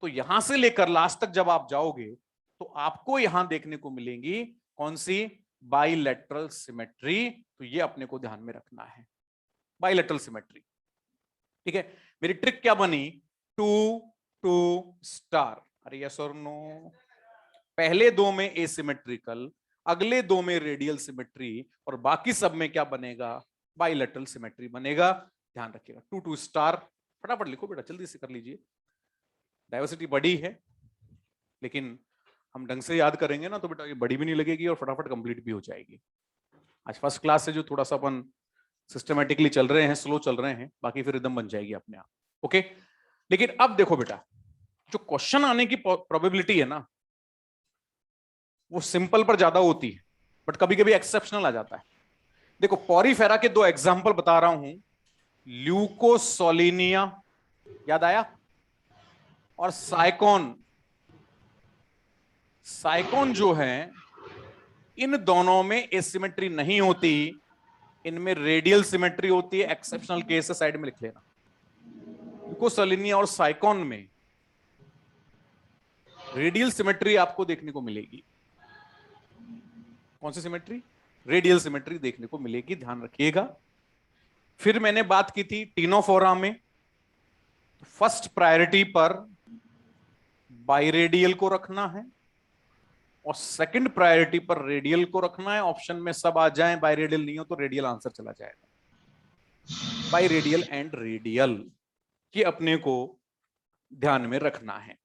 तो यहां से लेकर लास्ट तक जब आप जाओगे, तो आपको यहां देखने को मिलेंगी कौन सी? Bilateral symmetry. तो ये अपने को ध्यान में रखना है, बाइलेटरल सिमेट्री, ठीक है? मेरी ट्रिक क्या बनी? 2-2 अरे यस और नो? पहले दो में एसिमेट्रिकल, अगले दो में रेडियल सिमेट्री, और बाकी सब में क्या बनेगा? बाइलेटरल सिमेट्री बनेगा। ध्यान रखिएगा, 2-2। फटाफट लिखो बेटा, जल्दी से कर लीजिए। डाइवर्सिटी बड़ी है, लेकिन हम ढंग से याद करेंगे ना, तो बेटा ये बड़ी भी नहीं लगेगी और फटाफट कंप्लीट भी हो जाएगी। आज फर्स्ट क्लास से जो थोड़ा सा अपन सिस्टमेटिकली चल रहे हैं, स्लो चल रहे हैं, बाकी फिर रिदम बन जाएगी अपने आप। ओके, लेकिन अब देखो बेटा, जो क्वेश्चन आने की प्रोबेबिलिटी है ना, वो सिंपल पर ज्यादा होती है, बट कभी कभी एक्सेप्शनल आ जाता है। देखो पॉरीफेरा के दो एग्जाम्पल बता रहा हूं, ल्यूकोसोलिनिया, याद आया, और साइकोन। साइकोन जो है, इन दोनों में एसिमेट्री नहीं होती, इनमें रेडियल सिमेट्री होती है। एक्सेप्शनल केस साइड में लिख लेना। ल्यूकोसोलिनिया और साइकोन में रेडियल सिमेट्री आपको देखने को मिलेगी। कौन सी सिमेट्री? रेडियल सिमेट्री देखने को मिलेगी, ध्यान रखिएगा। फिर मैंने बात की थी टीनोफोरा में, फर्स्ट प्रायोरिटी पर बाइरेडियल को रखना है और सेकंड प्रायोरिटी पर रेडियल को रखना है। ऑप्शन में सब आ जाएं, बाइरेडियल नहीं हो तो रेडियल आंसर चला जाएगा। बाइरेडियल एंड रेडियल कि अपने को ध्यान में रखना है।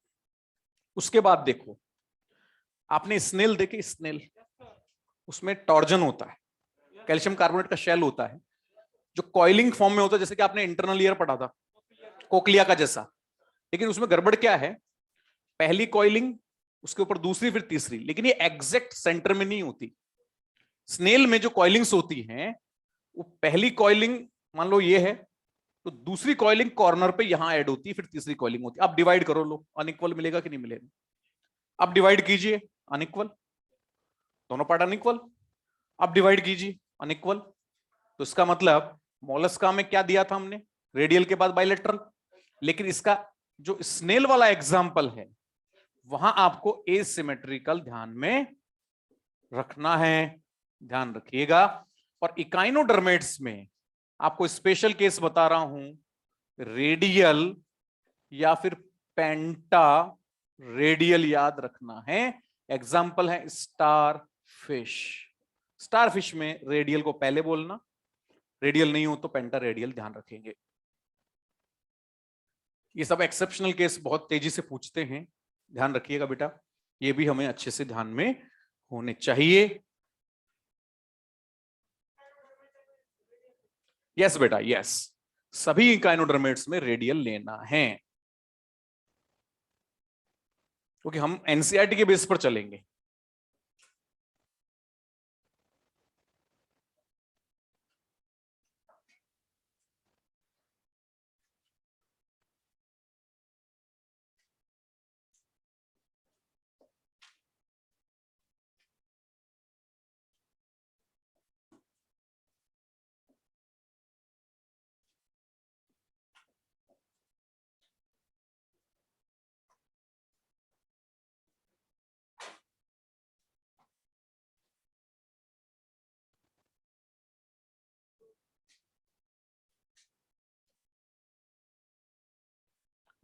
उसके बाद देखो, आपने स्नेल देखे? स्नेल, उसमें टॉर्जन होता है, कैल्शियम कार्बोनेट का शेल होता है जो कॉइलिंग फॉर्म में होता है, जैसे कि आपने इंटरनल ईयर पढ़ा था, कोक्लिया का जैसा। लेकिन उसमें गड़बड़ क्या है, पहली कॉइलिंग, उसके ऊपर दूसरी, फिर तीसरी, लेकिन ये एग्जैक्ट सेंटर में नहीं होती। स्नेल में जो कॉइलिंग्स होती हैं, वो पहली कॉइलिंग मान लो ये है, तो दूसरी कॉइलिंग कॉर्नर पे यहां ऐड होती है, फिर तीसरी कॉइलिंग होती है। अब डिवाइड करो, लो अनइक्वल मिलेगा कि नहीं मिलेगा? अब डिवाइड कीजिए, अनइक्वल, दोनों पार्ट अनइक्वल। अब डिवाइड कीजिए, अनइक्वल। तो इसका मतलब मोलस्का में क्या दिया था हमने? रेडियल के बाद बाइलेटरल। लेकिन इसका जो स्नेल वाला एग्जाम्पल है, वहां आपको एसिमेट्रिकल ध्यान में रखना है, ध्यान रखिएगा। और इकाइनोडर्मेट्स में आपको स्पेशल केस बता रहा हूं, रेडियल या फिर पेंटा रेडियल याद रखना है। एग्जाम्पल है स्टार फिश। स्टार फिश में रेडियल को पहले बोलना, रेडियल नहीं हो तो पेंटा रेडियल ध्यान रखेंगे। ये सब एक्सेप्शनल केस बहुत तेजी से पूछते हैं, ध्यान रखिएगा बेटा, ये भी हमें अच्छे से ध्यान में होने चाहिए। यस बेटा, यस, सभी इकाइनोडर्मेट्स में रेडियल लेना है, क्योंकि हम एनसीईआरटी के बेस पर चलेंगे।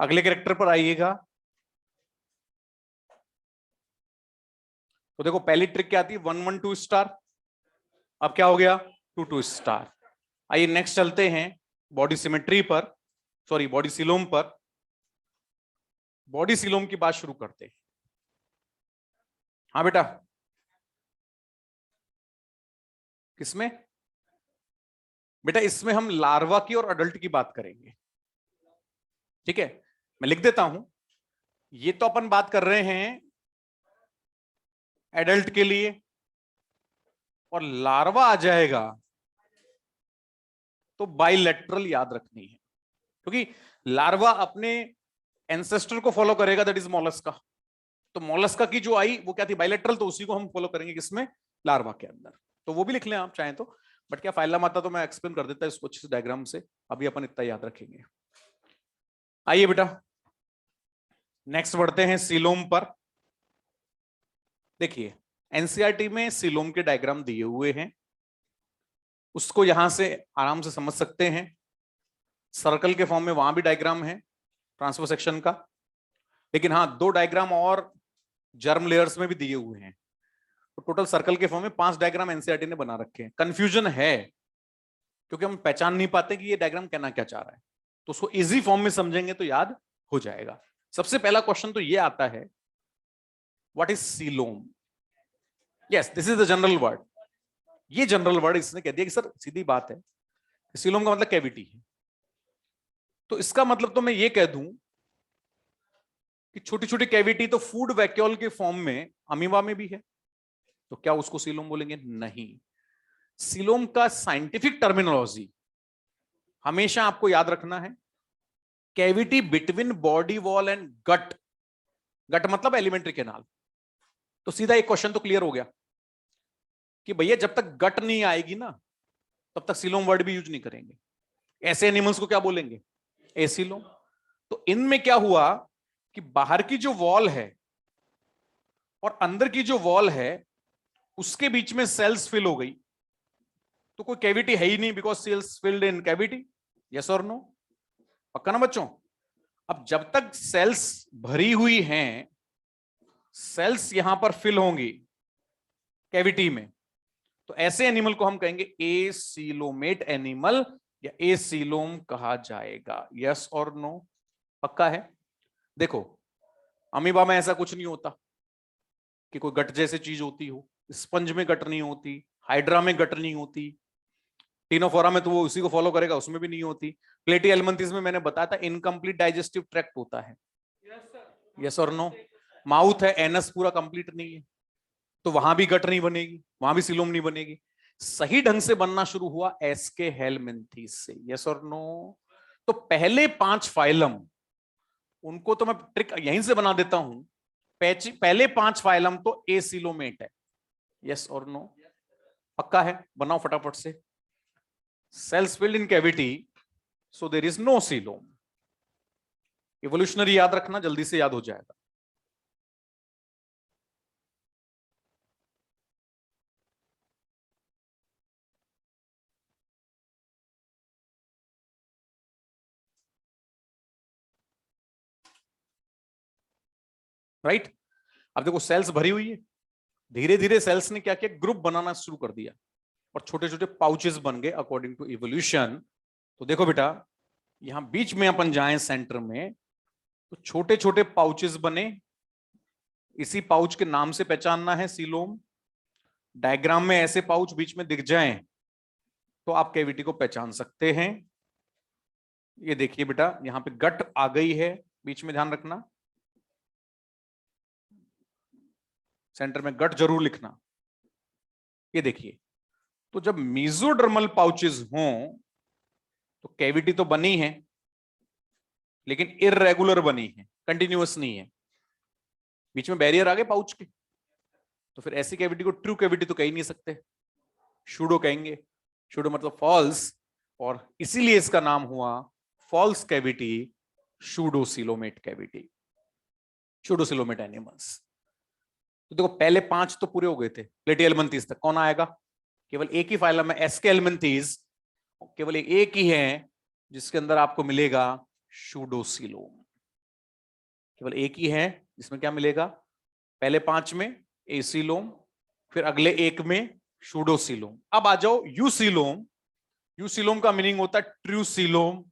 अगले कैरेक्टर पर आइएगा। तो देखो पहली ट्रिक क्या आती है, 1 1 2 स्टार। अब क्या हो गया, 2 2 स्टार। आइए नेक्स्ट चलते हैं बॉडी सिमेट्री पर, सॉरी बॉडी सिलोम पर। बॉडी सिलोम की बात शुरू करते हैं। हाँ बेटा, किसमें? बेटा इसमें हम लार्वा की और अडल्ट की बात करेंगे, ठीक है? मैं लिख देता हूं, ये तो अपन बात कर रहे हैं एडल्ट के लिए, और लार्वा आ जाएगा तो बाइलेटरल याद रखनी है, क्योंकि लार्वा अपने एंसेस्टर को फॉलो करेगा, दैट इज मोलस्का। तो मोलस्का की जो आई वो क्या थी, बाइलेटरल, तो उसी को हम फॉलो करेंगे किसमें, लार्वा के अंदर। तो वो भी लिख लें आप चाहें तो, बट क्या फाइलम आता तो मैं एक्सप्लेन कर देता इसको अच्छे से डायग्राम से, अभी अपन इतना याद रखेंगे। आइए बेटा नेक्स्ट बढ़ते हैं सीलोम पर। देखिए एनसीईआरटी में सीलोम के डायग्राम दिए हुए हैं, उसको यहां से आराम से समझ सकते हैं। सर्कल के फॉर्म में वहां भी डायग्राम है ट्रांसफर सेक्शन का, लेकिन हाँ 2 डायग्राम और जर्म लेयर्स में भी दिए हुए हैं। तो टोटल सर्कल के फॉर्म में 5 डायग्राम एनसीईआरटी ने बना रखे हैं। कंफ्यूजन है क्योंकि हम पहचान नहीं पाते कि ये डायग्राम कहना क्या चाह रहा है, तो उसको इजी फॉर्म में समझेंगे तो याद हो जाएगा। सबसे पहला क्वेश्चन तो ये आता है, what is coelom? Yes, this is the general word. ये जनरल वर्ड इसने कह दिया कि सर सीधी बात है, सीलोम का मतलब कैविटी है। तो इसका मतलब तो मैं ये कह दूं कि छोटी छोटी कैविटी तो फूड वैक्यूल के फॉर्म में अमीबा में भी है, तो क्या उसको सीलोम बोलेंगे? नहीं। सीलोम का साइंटिफिक टर्मिनोलॉजी हमेशा आपको याद रखना है, cavity between body wall and gut. Gut मतलब एलिमेंट्री कैनाल। तो सीधा एक क्वेश्चन तो क्लियर हो गया कि भैया जब तक गट नहीं आएगी ना, तब तक सीलोम वर्ड भी यूज नहीं करेंगे। ऐसे एनिमल्स को क्या बोलेंगे? एसीलोम। तो इनमें क्या हुआ कि बाहर की जो वॉल है और अंदर की जो वॉल है उसके बीच में सेल्स फिल हो गई, तो कोई कैविटी है ही नहीं, because cells filled in cavity. Yes और नो? पक्का ना बच्चों? अब जब तक सेल्स भरी हुई हैं, सेल्स यहां पर फिल होंगी कैविटी में, तो ऐसे एनिमल को हम कहेंगे एसीलोमेट एनिमल या एसीलोम कहा जाएगा। यस और नो? पक्का है? देखो, अमीबा में ऐसा कुछ नहीं होता कि कोई गट जैसी चीज होती हो, स्पंज में गट नहीं होती, हाइड्रा में गट नहीं होती, टीनोफोरा में तो वो उसी को फॉलो करेगा, उसमें भी नहीं होती। प्लेटी एल्मंथिस में मैंने बताया था इनकम्प्लीट डाइजेस्टिव ट्रैक्ट होता है। यस और नो? माउथ है, एनस पूरा कंप्लीट नहीं है, तो वहां भी गट नहीं बनेगी, वहां भी सीलोम नहीं बनेगी। सही ढंग से बनना शुरू हुआ एस्के हेलमिंथीस से। यस और नो? तो पहले 5 फाइलम, उनको तो मैं ट्रिक यहीं से बना देता हूं, पहले 5 फाइलम तो एसिलोमेट है। यस और नो? पक्का है? बनाओ फटाफट से। Cells filled in cavity, so there is no coelom. Evolutionary याद रखना, जल्दी से याद हो जाएगा। राइट? अब देखो, सेल्स भरी हुई है, धीरे धीरे सेल्स ने क्या किया? ग्रुप बनाना शुरू कर दिया और छोटे छोटे पाउचेस बन गए अकॉर्डिंग टू इवोल्यूशन। तो देखो बेटा, यहां बीच में अपन जाएं सेंटर में, तो छोटे छोटे पाउचेस बने, इसी पाउच के नाम से पहचानना है सीलोम। डायग्राम में ऐसे पाउच बीच में दिख जाएं तो आप कैविटी को पहचान सकते हैं। ये देखिए बेटा, यहां पे गट आ गई है बीच में, ध्यान रखना, सेंटर में गट जरूर लिखना। ये देखिए, तो जब मीजोडर्मल पाउचेस हों तो कैविटी तो बनी है, लेकिन इररेगुलर बनी है, कंटिन्यूअस नहीं है, बीच में बैरियर आ गए पाउच के। तो फिर ऐसी कैविटी को ट्रू कैविटी तो कह ही नहीं सकते, शूडो कहेंगे। शूडो मतलब फॉल्स, और इसीलिए इसका नाम हुआ फॉल्स कैविटी, शूडोसिलोमेट कैविटी, शूडोसिलोमेट एनिमल्स। तो देखो, पहले 5 तो पूरे हो गए थे। प्लेटिहेल्मिन्थीज तक कौन आएगा? केवल एक ही फाइलम है एस्केहेल्मिन्थीज, केवल एक ही है जिसके अंदर आपको मिलेगा शूडोसिलोम। केवल एक ही है जिसमें क्या मिलेगा? पहले 5 में एसिलोम, फिर अगले एक में शूडोसिलोम। अब आ जाओ यूसिलोम। यूसिलोम का मीनिंग होता है ट्रूसिलोम,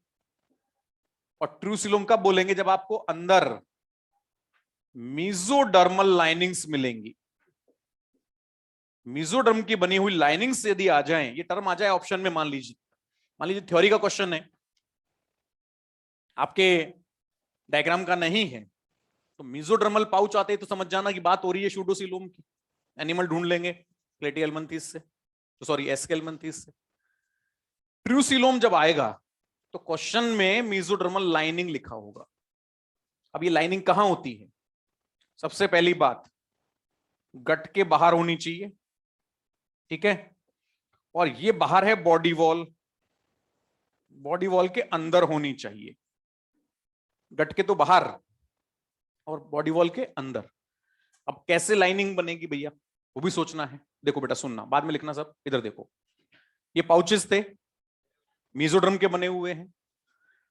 और ट्रूसिलोम कब बोलेंगे? जब आपको अंदर मीजोडर्मल लाइनिंग्स मिलेंगी। मीजोडर्म की बनी हुई लाइनिंग्स यदि आ जाएं, ये टर्म आ जाए ऑप्शन में, मान लीजिए थ्योरी का क्वेश्चन है, आपके डायग्राम का नहीं है, तो मीजोडर्मल पाउच आते ही तो समझ जाना कि बात हो रही है शूडोसिलोम की। एनिमल ढूंढ लेंगे प्लेटिहेल्मिन्थीज से, तो सॉरी एस्केहेल्मिन्थीज से। ट्रूसिलोम जब आएगा तो क्वेश्चन में मीजोडर्मल लाइनिंग लिखा होगा। अब ये लाइनिंग कहां होती है? सबसे पहली बात, गट के बाहर होनी चाहिए, ठीक है, और ये बाहर है बॉडी वॉल, बॉडी वॉल के अंदर होनी चाहिए। गट के तो बाहर और बॉडी वॉल के अंदर। अब कैसे लाइनिंग बनेगी भैया, वो भी सोचना है। देखो बेटा, सुनना, बाद में लिखना सब। इधर देखो, ये पाउचेस थे, मीजोडर्म के बने हुए हैं,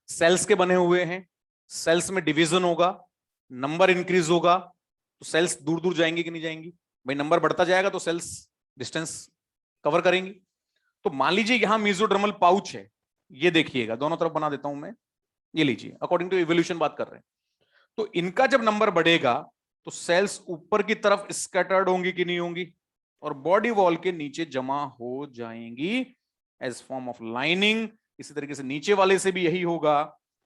सेल्स के बने हुए हैं। सेल्स में डिवीजन होगा, नंबर इंक्रीज होगा, तो सेल्स दूर दूर जाएंगी कि नहीं जाएंगी? भाई नंबर बढ़ता जाएगा तो सेल्स डिस्टेंस कवर करेंगी। तो मान लीजिए यहां मीजोडर्मल पाउच है, ये देखिएगा, दोनों तरफ बना देता हूं मैं, ये लीजिए, अकॉर्डिंग टू इवोल्यूशन बात कर रहे हैं। तो इनका जब नंबर बढ़ेगा तो सेल्स ऊपर की तरफ स्कैटर्ड होंगी कि नहीं होंगी, और बॉडी वॉल के नीचे जमा हो जाएंगी, एज फॉर्म ऑफ लाइनिंग। इसी तरीके से नीचे वाले से भी यही होगा।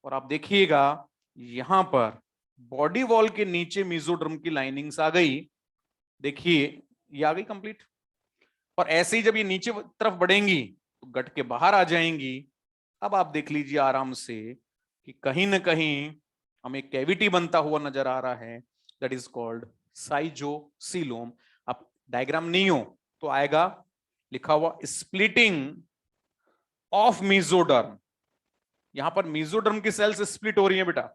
और आप देखिएगा यहां पर बॉडी वॉल के नीचे मेसोडर्म की लाइनिंग्स आ गई, देखिए ये आ गई कंप्लीट। और ऐसे ही जब ये नीचे तरफ बढ़ेंगी तो गट के बाहर आ जाएंगी। अब आप देख लीजिए आराम से कि कहीं ना कहीं हमें कैविटी बनता हुआ नजर आ रहा है, दैट इज कॉल्ड साइजोसीलोम। अब डायग्राम नहीं हो तो आएगा लिखा हुआ स्प्लिटिंग ऑफ मेसोडर्म। यहां पर मेसोडर्म की सेल्स स्प्लिट हो रही है बेटा,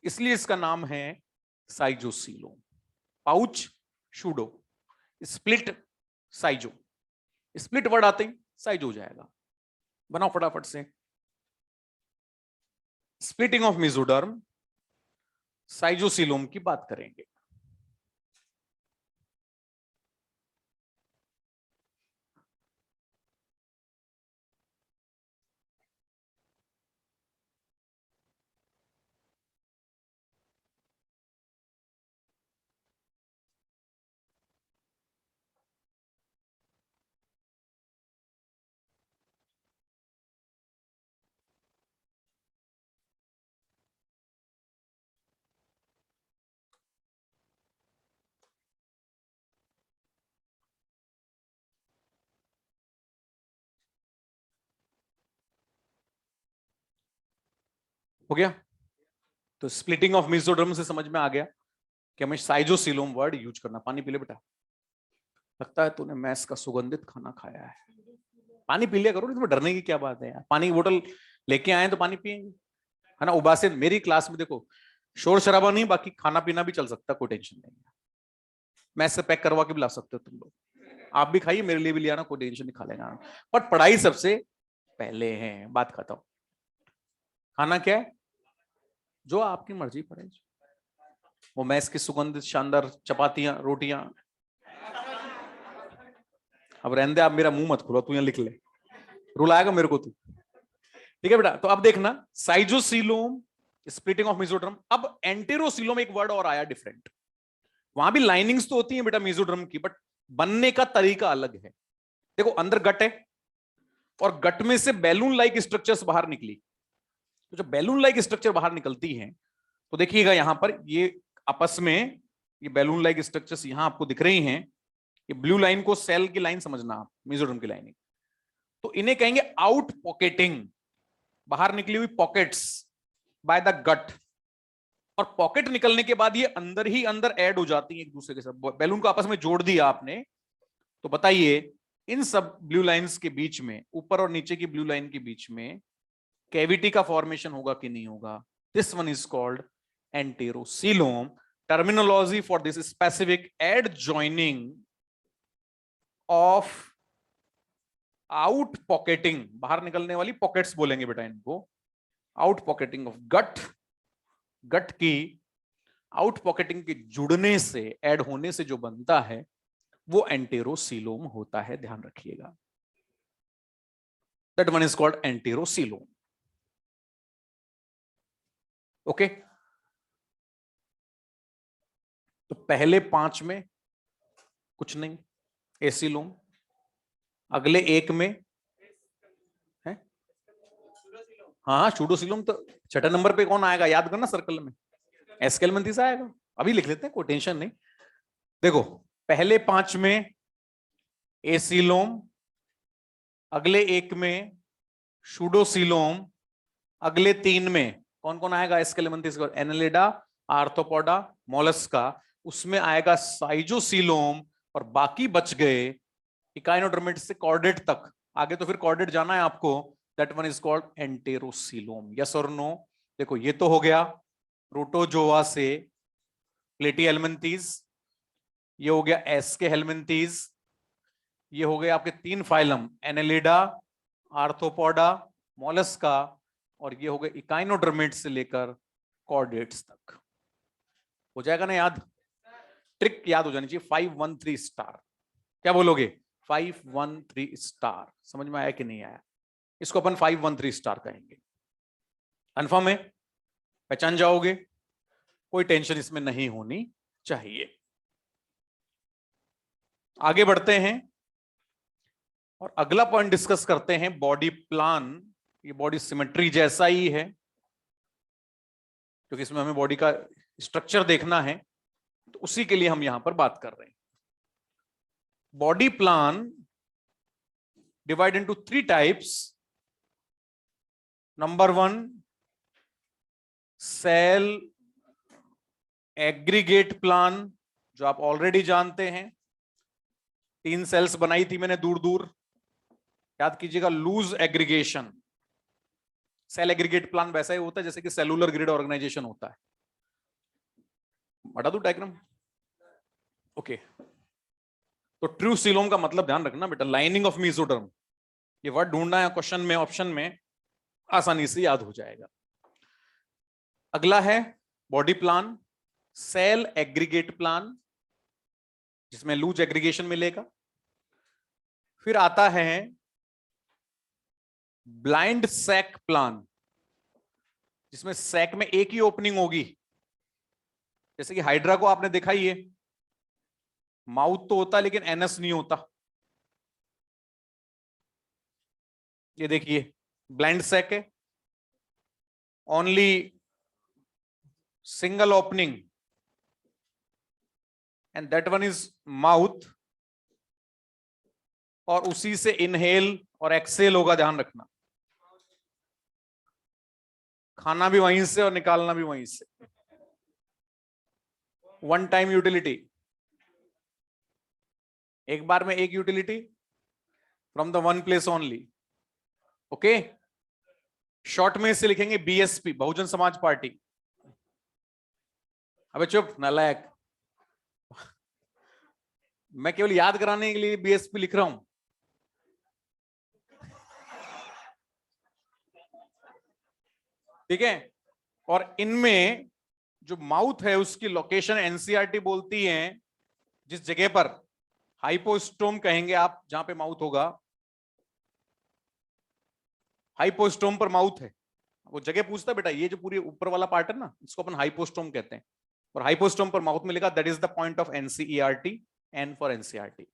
इसलिए इसका नाम है साइजोसीलोम। पाउच शूडो, स्प्लिट साइजो, स्प्लिट वर्ड आते ही साइज हो जाएगा। बनाओ फटाफट से, स्प्लिटिंग ऑफ मेसोडर्म, साइजोसीलोम की बात करेंगे। हो गया? तो स्प्लिटिंग ऑफ मेसोडर्म से समझ में आ गया कि हमें साइजोसीलोम वर्ड यूज करना। पानी पी ले बेटा, लगता है तूने मैस का सुगंधित खाना खाया है। पानी पी लिया करो, इसमें डरने की क्या बात है यार। पानी की बोतल लेके आए तो पानी पिएंगे, है ना। उबासे मेरी क्लास में देखो शोर शराबा नहीं, बाकी खाना पीना भी चल सकता, कोई टेंशन नहीं है। मैस से पैक करवा के भी ला सकते हो तुम लोग, आप भी खाइए, मेरे लिए भी लिया ना, कोई टेंशन नहीं, खा लेना। पर पढ़ाई सबसे पहले है, बात खत्म। खाना क्या है जो आपकी मर्जी पड़े, वो मैस की सुगंधित शानदार चपातियां रोटियां। अब रहने दे, आप मेरा मुंह मत खोलो, तू यहाँ लिख ले, रुलाएगा मेरे को तू। ठीक है बेटा, तो अब देखना साइजोसीलोम, स्प्लिटिंग ऑफ मेसोडर्म। अब एंटेरोसीलोम एक वर्ड और आया डिफरेंट। वहां भी लाइनिंग्स तो होती है बेटा मेसोडर्म की, बट बनने का तरीका अलग है। देखो अंदर गट है और गट में से बैलून लाइक स्ट्रक्चर्स बाहर निकली। तो जब बैलून लाइक स्ट्रक्चर बाहर निकलती है तो देखिएगा यहां पर ये आपस में, ये बैलून लाइक स्ट्रक्चर्स यहां आपको दिख रही हैं। ये ब्लू लाइन को सेल की लाइन समझना आप, मेसोडर्म की लाइनिंग। तो इन्हें कहेंगे आउट पॉकेटिंग, बाहर निकली हुई पॉकेट्स बाय द गट। और पॉकेट निकलने के बाद ये अंदर ही अंदर ऐड हो जाती है एक दूसरे के साथ। बैलून को आपस में जोड़ दिया आपने, तो बताइए इन सब ब्लू लाइंस के बीच में, ऊपर और नीचे की ब्लू लाइन के बीच में कैविटी का फॉर्मेशन होगा कि नहीं होगा? This one is called enterocoelom. Terminology for this specific add joining of out pocketing, बाहर निकलने वाली पॉकेट्स बोलेंगे बेटा इनको, out pocketing of gut. Gut की आउट पॉकेटिंग के जुड़ने से, ऐड होने से जो बनता है वो एंटेरोसीलोम होता है, ध्यान रखिएगा। That one is called enterocoelom. Okay, तो पहले 5 में कुछ नहीं, एसीलोम। अगले 1 में है, हाँ शूडोसीलोम। तो छठे नंबर पे कौन आएगा याद करना, सर्कल में एस्केलमेंथिस आएगा। अभी लिख लेते हैं, कोई टेंशन नहीं। देखो पहले 5 में एसीलोम, अगले 1 में शूडोसीलोम, अगले 3 में कौन कौन आएगा एस्केलमेंथिस? एनालिडा, आर्थ्रोपोडा, मोलस्का, उसमें आएगा साइजोसीलोम। और बाकी बच गए इकाइनोडर्मिट से कॉर्डेट तक, आगे तो फिर कॉर्डेट जाना है आपको। That one is called enterocoelom. Yes और नो? देखो ये तो हो गया प्रोटोजोआ से प्लेटी हेलमिंथीज, ये हो गया एस्के हेलमिंथीज, ये हो गए आपके 3 फाइलम, एनालिडा, आर्थ्रोपोडा, मोलस्का, और ये हो गए इकाइनोडर्मिट से लेकर कॉर्डेट्स तक। हो जाएगा ना याद? ट्रिक याद हो जानी चाहिए, 513 स्टार। क्या बोलोगे? 513 स्टार। समझ में आया कि नहीं आया? इसको अपन 513 स्टार कहेंगे। कंफर्म है? पहचान जाओगे? कोई टेंशन इसमें नहीं होनी चाहिए। आगे बढ़ते हैं। और अगला पॉइंट डिस्कस करते हैं बॉडी प्लान। ये बॉडी सिमेट्री जैसा ही है, क्योंकि इसमें हमें बॉडी का स्ट्रक्चर देखना है, तो उसी के लिए हम यहां पर बात कर रहे हैं। Body plan divide into 3 types. Number 1, cell aggregate plan, जो आप ऑलरेडी जानते हैं। 3 सेल्स बनाई थी मैंने दूर दूर, याद कीजिएगा। Loose aggregation. Cell aggregate plan वैसा ही होता है जैसे कि सेलुलर ग्रिड ऑर्गेनाइजेशन होता है। हटा दूं डायग्राम? ओके। तो ट्रू सीलोम का मतलब ध्यान रखना बेटा, लाइनिंग ऑफ मेसोडर्म। ये वर्ड ढूंढना है क्वेश्चन में, ऑप्शन में, आसानी से याद हो जाएगा। अगला है body plan, cell aggregate plan, जिसमें लूज एग्रीगेशन मिलेगा। फिर आता है ब्लाइंड सैक प्लान, जिसमें सैक में एक ही ओपनिंग होगी। जैसे कि हाइड्रा को आपने देखा ही है, माउथ तो होता लेकिन एनस नहीं होता। ये देखिए ब्लाइंड सैक है, only single opening, and that one is mouth, और उसी से इनहेल और एक्सेल होगा, ध्यान रखना। खाना भी वहीं से और निकालना भी वहीं से। वन टाइम यूटिलिटी, एक बार में एक utility from the one place only. Okay, short में इसे लिखेंगे बीएसपी, बहुजन समाज पार्टी। अबे चुप नालायक, मैं केवल याद कराने के लिए बीएसपी लिख रहा हूं। ठीक है, और इनमें जो माउथ है उसकी लोकेशन एनसीईआरटी बोलती है जिस जगह पर हाइपोस्टोम कहेंगे आप, जहां पे माउथ होगा, हाइपोस्टोम पर माउथ है। वो जगह पूछता है बेटा, ये जो पूरी ऊपर वाला पार्ट है ना, इसको अपन हाइपोस्टोम कहते हैं, और हाइपोस्टोम पर माउथ मिलेगा, that is the point of NCERT, N for NCERT.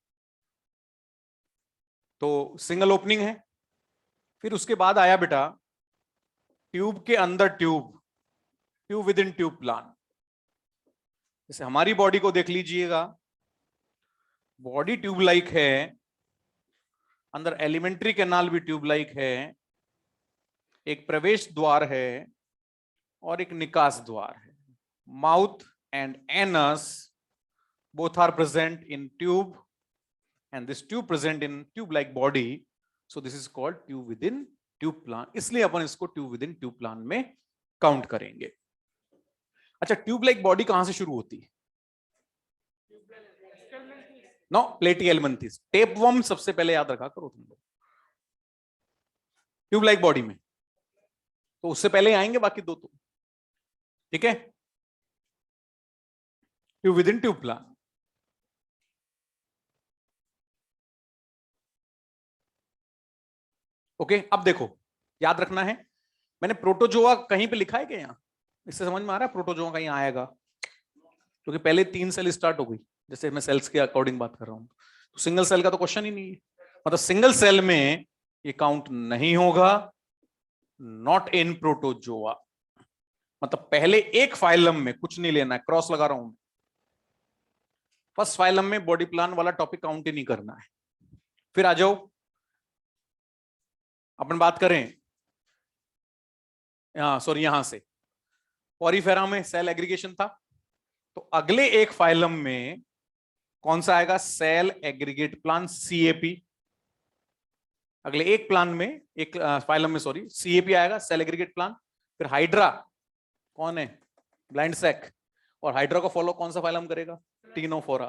तो सिंगल ओपनिंग है। फिर उसके बाद आया बेटा ट्यूब के अंदर tube, tube within tube plan. जैसे हमारी बॉडी को देख लीजिएगा, बॉडी ट्यूब लाइक है, अंदर एलिमेंट्री कैनाल भी ट्यूब लाइक है, एक प्रवेश द्वार है और एक निकास द्वार है। Mouth and anus both are present in tube, and this tube present in tube like body, so this is called tube within tube plan। इसलिए अपन इसको tube within tube plan में काउंट करेंगे। अच्छा, ट्यूब लाइक बॉडी कहां से शुरू होती है? नो, प्लेटिहेल्मिन्थेस। टेपवर्म सबसे पहले याद रखा करो तुम लोग ट्यूब लाइक बॉडी में, तो उससे पहले आएंगे बाकी दो तो। ठीक है, tube within tube plan. Okay, अब देखो याद रखना है, मैंने प्रोटोजोआ कहीं पे लिखा है क्या यहाँ? इससे समझ में आ रहा है प्रोटोजोआ कहीं आएगा? क्योंकि पहले 3 सेल स्टार्ट हो गई, जैसे मैं सेल्स के अकॉर्डिंग बात कर रहा हूं, तो सिंगल सेल का तो क्वेश्चन ही नहीं है। मतलब सिंगल सेल में ये काउंट नहीं होगा, नॉट इन प्रोटोजोआ। मतलब पहले एक फाइलम में कुछ नहीं लेना है, क्रॉस लगा रहा हूं, फर्स्ट फाइलम में बॉडी प्लान वाला टॉपिक काउंट ही नहीं करना है। फिर आ जाओ, अपन बात करें सॉरी यहां से पॉरीफेरा में सेल एग्रीगेशन था, तो अगले एक फाइलम में कौन सा आएगा? Cell aggregate plan, CAP. अगले एक प्लान में, एक फाइलम में सॉरी, सीएपी आएगा, सेल एग्रीगेट प्लान। फिर हाइड्रा कौन है? Blind sac. और हाइड्रा को फॉलो कौन सा फाइलम करेगा? टीनोफोरा।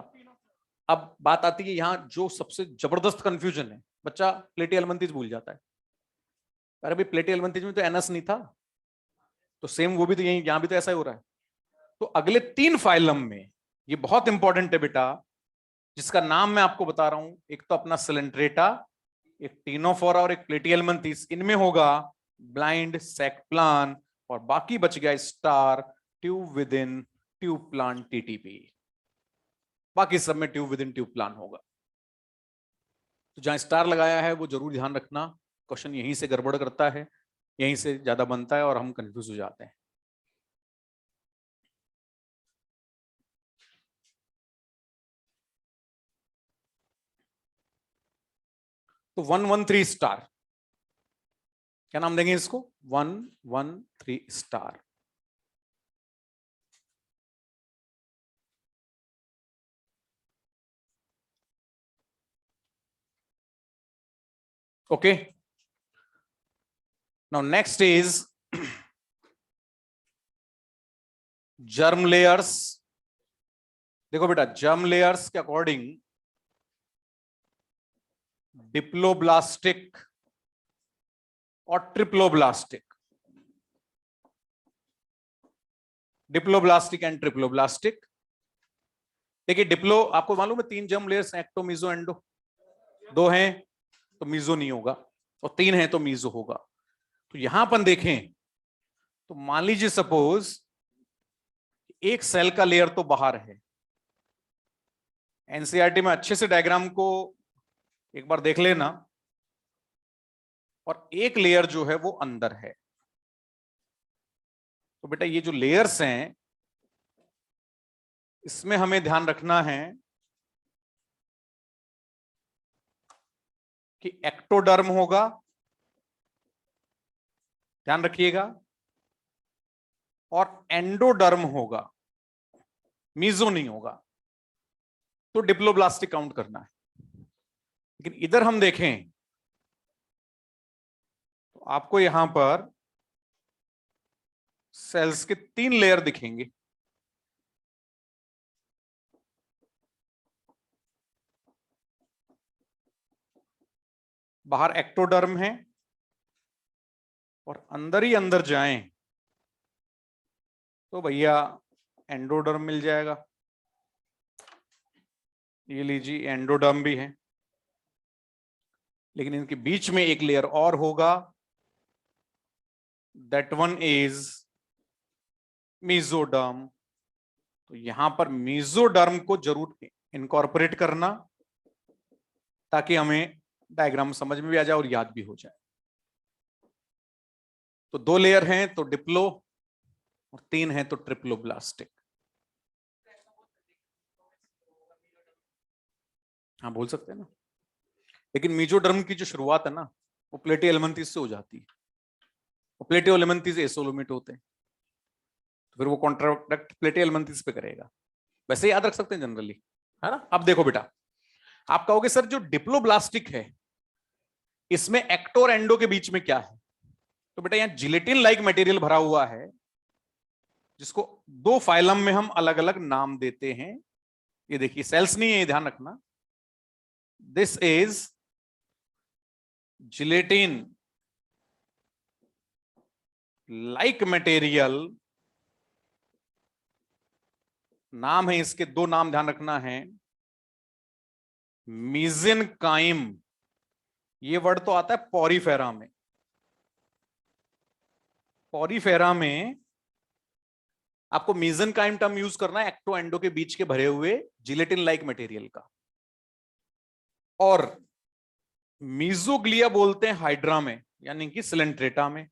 अब बात आती है यहां जो सबसे जबरदस्त कंफ्यूजन है, बच्चा प्लेटिहेल्मिन्थेस भूल जाता है। अरे भाई प्लेटिहेल्मिन्थेस में तो एनस नहीं था, तो सेम वो भी तो यही, यहां भी तो ऐसा ही हो रहा है। तो अगले 3 फाइलम में, ये बहुत इंपॉर्टेंट है बेटा, जिसका नाम मैं आपको बता रहा हूं, एक तो अपना सिलेंट्रेटा, एक टीनोफोरा और एक प्लेटिहेल्मिन्थेस, इनमें होगा ब्लाइंड सैक प्लान, और बाकी बच गया star, tube within tube plan, TTP. बाकी सब में tube within tube plan होगा। तो जहां स्टार लगाया है वो जरूर ध्यान रखना, क्वेश्चन यहीं से गड़बड़ करता है, यहीं से ज्यादा बनता है और हम कंफ्यूज हो जाते हैं। तो 113 स्टार, क्या नाम देंगे इसको? 113 star. Okay, now next is germ layers. देखो बेटा, जर्म लेयर्स के अकॉर्डिंग डिप्लोब्लास्टिक और ट्रिप्लोब्लास्टिक, डिप्लोब्लास्टिक एंड ट्रिप्लोब्लास्टिक। देखिए डिप्लो, आपको मालूम है 3 germ layers, ecto, meso, endo. 2 हैं तो मीजो नहीं होगा, और 3 हैं तो मीजो होगा। तो यहां पर देखें तो मान लीजिए सपोज एक सेल का लेयर तो बाहर है। एनसीईआरटी में अच्छे से डायग्राम को एक बार देख लेना, और एक लेयर जो है वो अंदर है। तो बेटा ये जो लेयर्स हैं इसमें हमें ध्यान रखना है कि एक्टोडर्म होगा, ध्यान रखिएगा, और एंडोडर्म होगा, मीजो नहीं होगा। तो डिप्लोब्लास्टिक काउंट करना है। लेकिन इधर हम देखें तो आपको यहां पर सेल्स के 3 लेयर दिखेंगे। बाहर एक्टोडर्म है और अंदर ही अंदर जाएं तो भैया एंडोडर्म मिल जाएगा। ये लीजिए एंडोडर्म भी है, लेकिन इनके बीच में एक लेयर और होगा, दैट वन इज मीजोडर्म। तो यहां पर मीजोडर्म को जरूर इनकॉर्पोरेट करना, ताकि हमें डायग्राम समझ में भी आ जाए और याद भी हो जाए। तो 2 लेयर हैं तो डिप्लो, और 3 हैं तो ट्रिप्लोब्लास्टिक। हाँ बोल सकते हैं ना, लेकिन मीजोडर्म की जो शुरुआत है ना वो प्लेटियो एलिमेंथिस से हो जाती है, और प्लेटियो एलिमेंथिस एसोलोमेट होते हैं, तो फिर वो कॉन्ट्रैक्ट प्लेटियो एलिमेंथिस पे करेगा। वैसे याद रख सकते हैं जनरली, है ना। अब देखो बेटा, आप कहोगे सर जो डिप्लोब्लास्टिक है इसमें एक्टो और एंडो के बीच में क्या है? तो बेटा यहां जिलेटिन लाइक मटेरियल भरा हुआ है, जिसको 2 फाइलम में हम अलग अलग नाम देते हैं। ये देखिए सेल्स नहीं है, ये ध्यान रखना। This is gelatin like material, नाम है इसके 2 नाम ध्यान रखना है। मीजेनकाइम, ये वर्ड तो आता है पॉरीफेरा में। पॉरीफेरा में आपको मीजेनकाइम टर्म यूज करना है एक्टो एंडो के बीच के भरे हुए जिलेटिन लाइक मटेरियल का। और मीजोग्लिया बोलते हैं हाइड्रा में, यानी कि सिलेंट्रेटा में।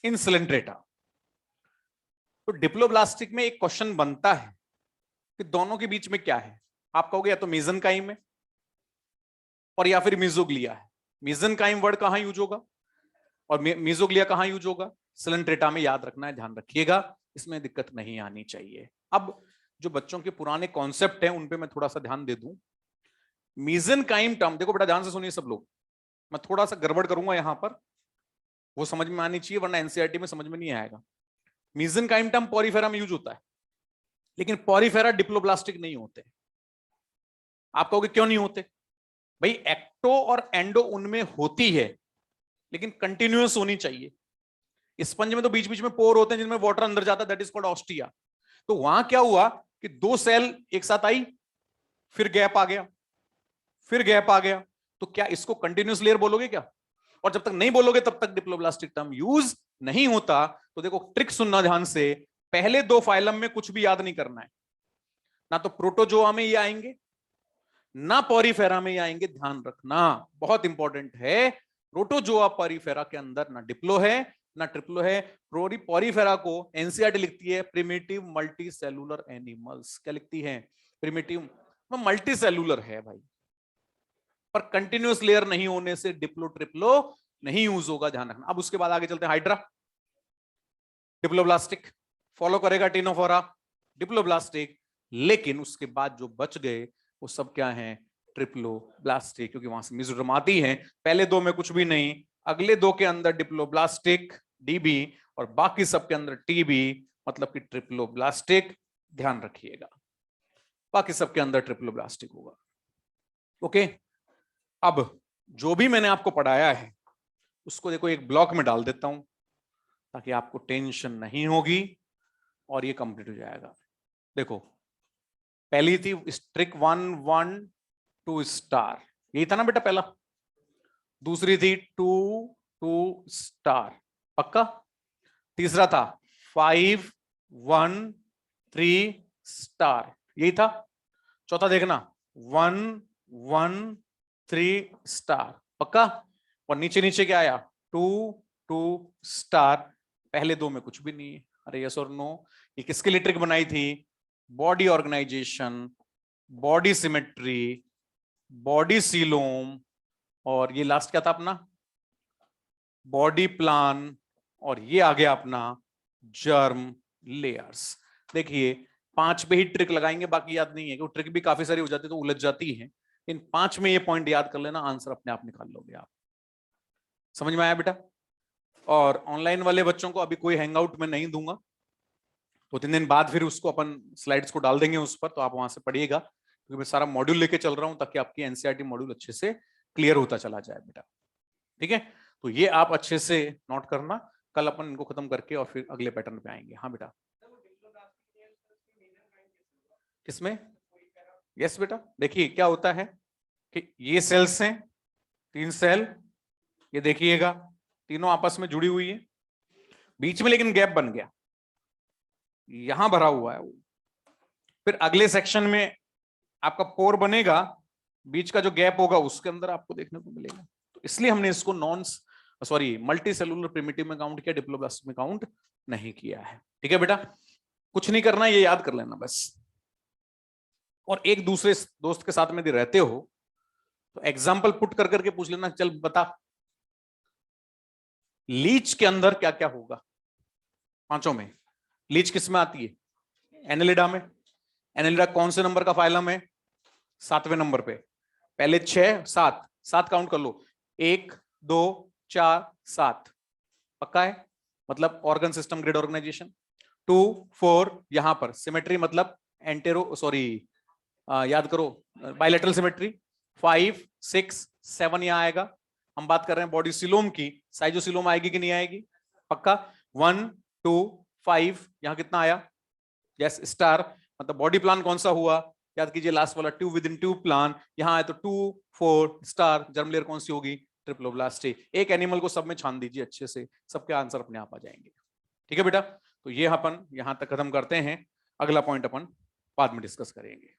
इन सिलेंट्रेटा। तो डिप्लोब्लास्टिक में एक क्वेश्चन बनता है कि दोनों के बीच में क्या है। आप कहोगे या तो मीजेनकाइम है और या फिर मीजोग्लिया है। मीजेनकाइम वर्ड कहां यूज होगा और मीजोग्लिया कहां यूज होगा? सिलेंट्रेटा में। याद रखना है, ध्यान रखिएगा, इसमें दिक्कत नहीं आनी चाहिए। अब जो बच्चों के पुराने कॉन्सेप्ट हैं उन पे मैं थोड़ा सा ध्यान दे दूं। मीजेनकाइम टर्म, देखो बेटा ध्यान से सुनिए सब लोग, मैं थोड़ा सा गड़बड़ करूंगा यहां पर, वो समझ में आनी चाहिए वरना एनसीईआरटी में समझ में नहीं आएगा। मीजेनकाइम टर्म पॉरीफेरा में यूज होता है, लेकिन पॉरीफेरा डिप्लोब्लास्टिक नहीं होते। आप कहोगे क्यों नहीं होते? भाई एक्टो और एंडो उनमें होती है, लेकिन कंटिन्यूअस होनी चाहिए। स्पंज में तो बीच बीच में पोर होते हैं जिनमें वाटर अंदर जाता है, दैट इज कॉल्ड ऑस्टिया। तो वहां क्या हुआ कि 2 सेल एक साथ आई, फिर गैप आ गया, फिर गैप आ गया। तो क्या इसको कंटिन्यूअस लेयर बोलोगे क्या? और जब तक नहीं बोलोगे तब तक डिप्लोब्लास्टिक टर्म यूज नहीं होता। तो देखो ट्रिक सुनना ध्यान से, पहले 2 फाइलम में कुछ भी याद नहीं करना है। ना तो प्रोटोजोआ में ये आएंगे ना पॉरीफेरा में ये आएंगे, ध्यान रखना, बहुत इंपॉर्टेंट है। प्रोटोजोआ पॉरीफेरा के अंदर ना डिप्लो है ना ट्रिप्लो है। पॉरीफेरा को एनसीईआरटी लिखती है प्रिमिटिव मल्टी सेलुलर एनिमल्स। क्या लिखती है? प्रिमिटिव मल्टी सेलुलर है भाई, पर कंटिन्यूअस लेयर नहीं होने से डिप्लो ट्रिप्लो नहीं यूज होगा, ध्यान रखना। अब उसके बाद आगे चलते हैं, हाइड्रा डिप्लोब्लास्टिक फॉलो करेगा टिनोफोरा डिप्लोब्लास्टिक, लेकिन उसके बाद जो बच गए वो सब क्या है? ट्रिप्लोब्लास्टिक, क्योंकि वहां से मिजोरम आती है। पहले दो में कुछ भी नहीं, अगले दो के अंदर डिप्लोब्लास्टिक डीबी और बाकी सब के अंदर टीबी, मतलब कि ट्रिप्लोब्लास्टिक, ध्यान रखिएगा, बाकी सब के अंदर ट्रिप्लोब्लास्टिक होगा। ओके, अब जो भी मैंने आपको पढ़ाया है उसको देखो एक ब्लॉक में डाल देता हूं ताकि आपको टेंशन नहीं होगी और ये कंप्लीट हो जाएगा। देखो, पहली थी स्ट्रिक 1 1 2 स्टार, यही था ना बेटा पहला। दूसरी थी 2 2 स्टार, पक्का। तीसरा था 5 1 3 स्टार, यही था। चौथा देखना 1 1 3 स्टार, पक्का। और नीचे नीचे क्या आया? 2 2 स्टार। पहले दो में कुछ भी नहीं है। अरे यस और नो? ये किसके लिए ट्रिक बनाई थी? Body organisation, body symmetry, body coelom, और ये लास्ट क्या था अपना? बॉडी प्लान, और ये आ गया अपना जर्म लेयर्स। देखिए 5 पे ही ट्रिक लगाएंगे, बाकी याद नहीं है, क्योंकि ट्रिक भी काफी सारी हो जाती है तो उलझ जाती है। इन 5 में ये पॉइंट याद कर लेना, आंसर अपने आप निकाल लोगे आप। समझ में आया बेटा? और ऑनलाइन वाले बच्चों को अभी कोई हैंगआउट में नहीं दूंगा, 2-3 दिन बाद फिर उसको अपन स्लाइड्स को डाल देंगे उस पर, तो आप वहां से पढ़िएगा, क्योंकि मैं सारा मॉड्यूल लेके चल रहा हूं ताकि आपकी एनसीईआरटी मॉड्यूल अच्छे से क्लियर होता चला जाए बेटा। ठीक है, तो ये आप अच्छे से नोट करना, कल अपन इनको खत्म करके और फिर अगले पैटर्न पे आएंगे। हाँ बेटा, किसमें? यस बेटा, देखिए क्या होता है कि ये सेल्स हैं, 3 सेल, ये देखिएगा तीनों आपस में जुड़ी हुई है, बीच में लेकिन गैप बन गया, यहां भरा हुआ है वो। फिर अगले सेक्शन में आपका पोर बनेगा, बीच का जो गैप होगा उसके अंदर आपको देखने को मिलेगा। तो इसलिए हमने इसको मल्टी सेलुलर प्रिमिटिव में काउंट किया, डिप्लोब्लास्ट में काउंट नहीं किया है। ठीक है बेटा, कुछ नहीं करना, ये याद कर लेना बस। और एक दूसरे दोस्त के साथ में यदि रहते हो तो एग्जाम्पल पुट कर करके पूछ लेना, चल बता लीच के अंदर क्या क्या होगा। 5 में लीच किस में आती है? एनेलिडा में। एनेलिडा कौन से नंबर का फाइलम है? 7वें नंबर पे। पहले 6 7 7 काउंट कर लो, 1 2 4 7, पक्का है? मतलब ऑर्गन सिस्टम ग्रिड ऑर्गेनाइजेशन। 2 4 यहां पर सिमेट्री, मतलब याद करो, बायलैटरल सिमेट्री। 5 6 7 यहां आएगा। हम बात कर रहे हैं बॉडी सिलोम की, साइजोसिलोम आएगी कि नहीं आएगी? पक्का। 1 2 5 यहां कितना आया? यस स्टार, मतलब बॉडी प्लान कौन सा हुआ? याद कीजिए लास्ट वाला, tube within tube plan. यहां आए तो 2 4 स्टार। जर्म लेयर कौन सी होगी? ट्रिप्लोब्लास्टी। एक एनिमल को सब में छान दीजिए अच्छे से, सबके आंसर अपने आप आ जाएंगे। ठीक है बेटा, तो ये अपन यहां तक खत्म करते हैं, अगला पॉइंट अपन बाद में डिस्कस करेंगे।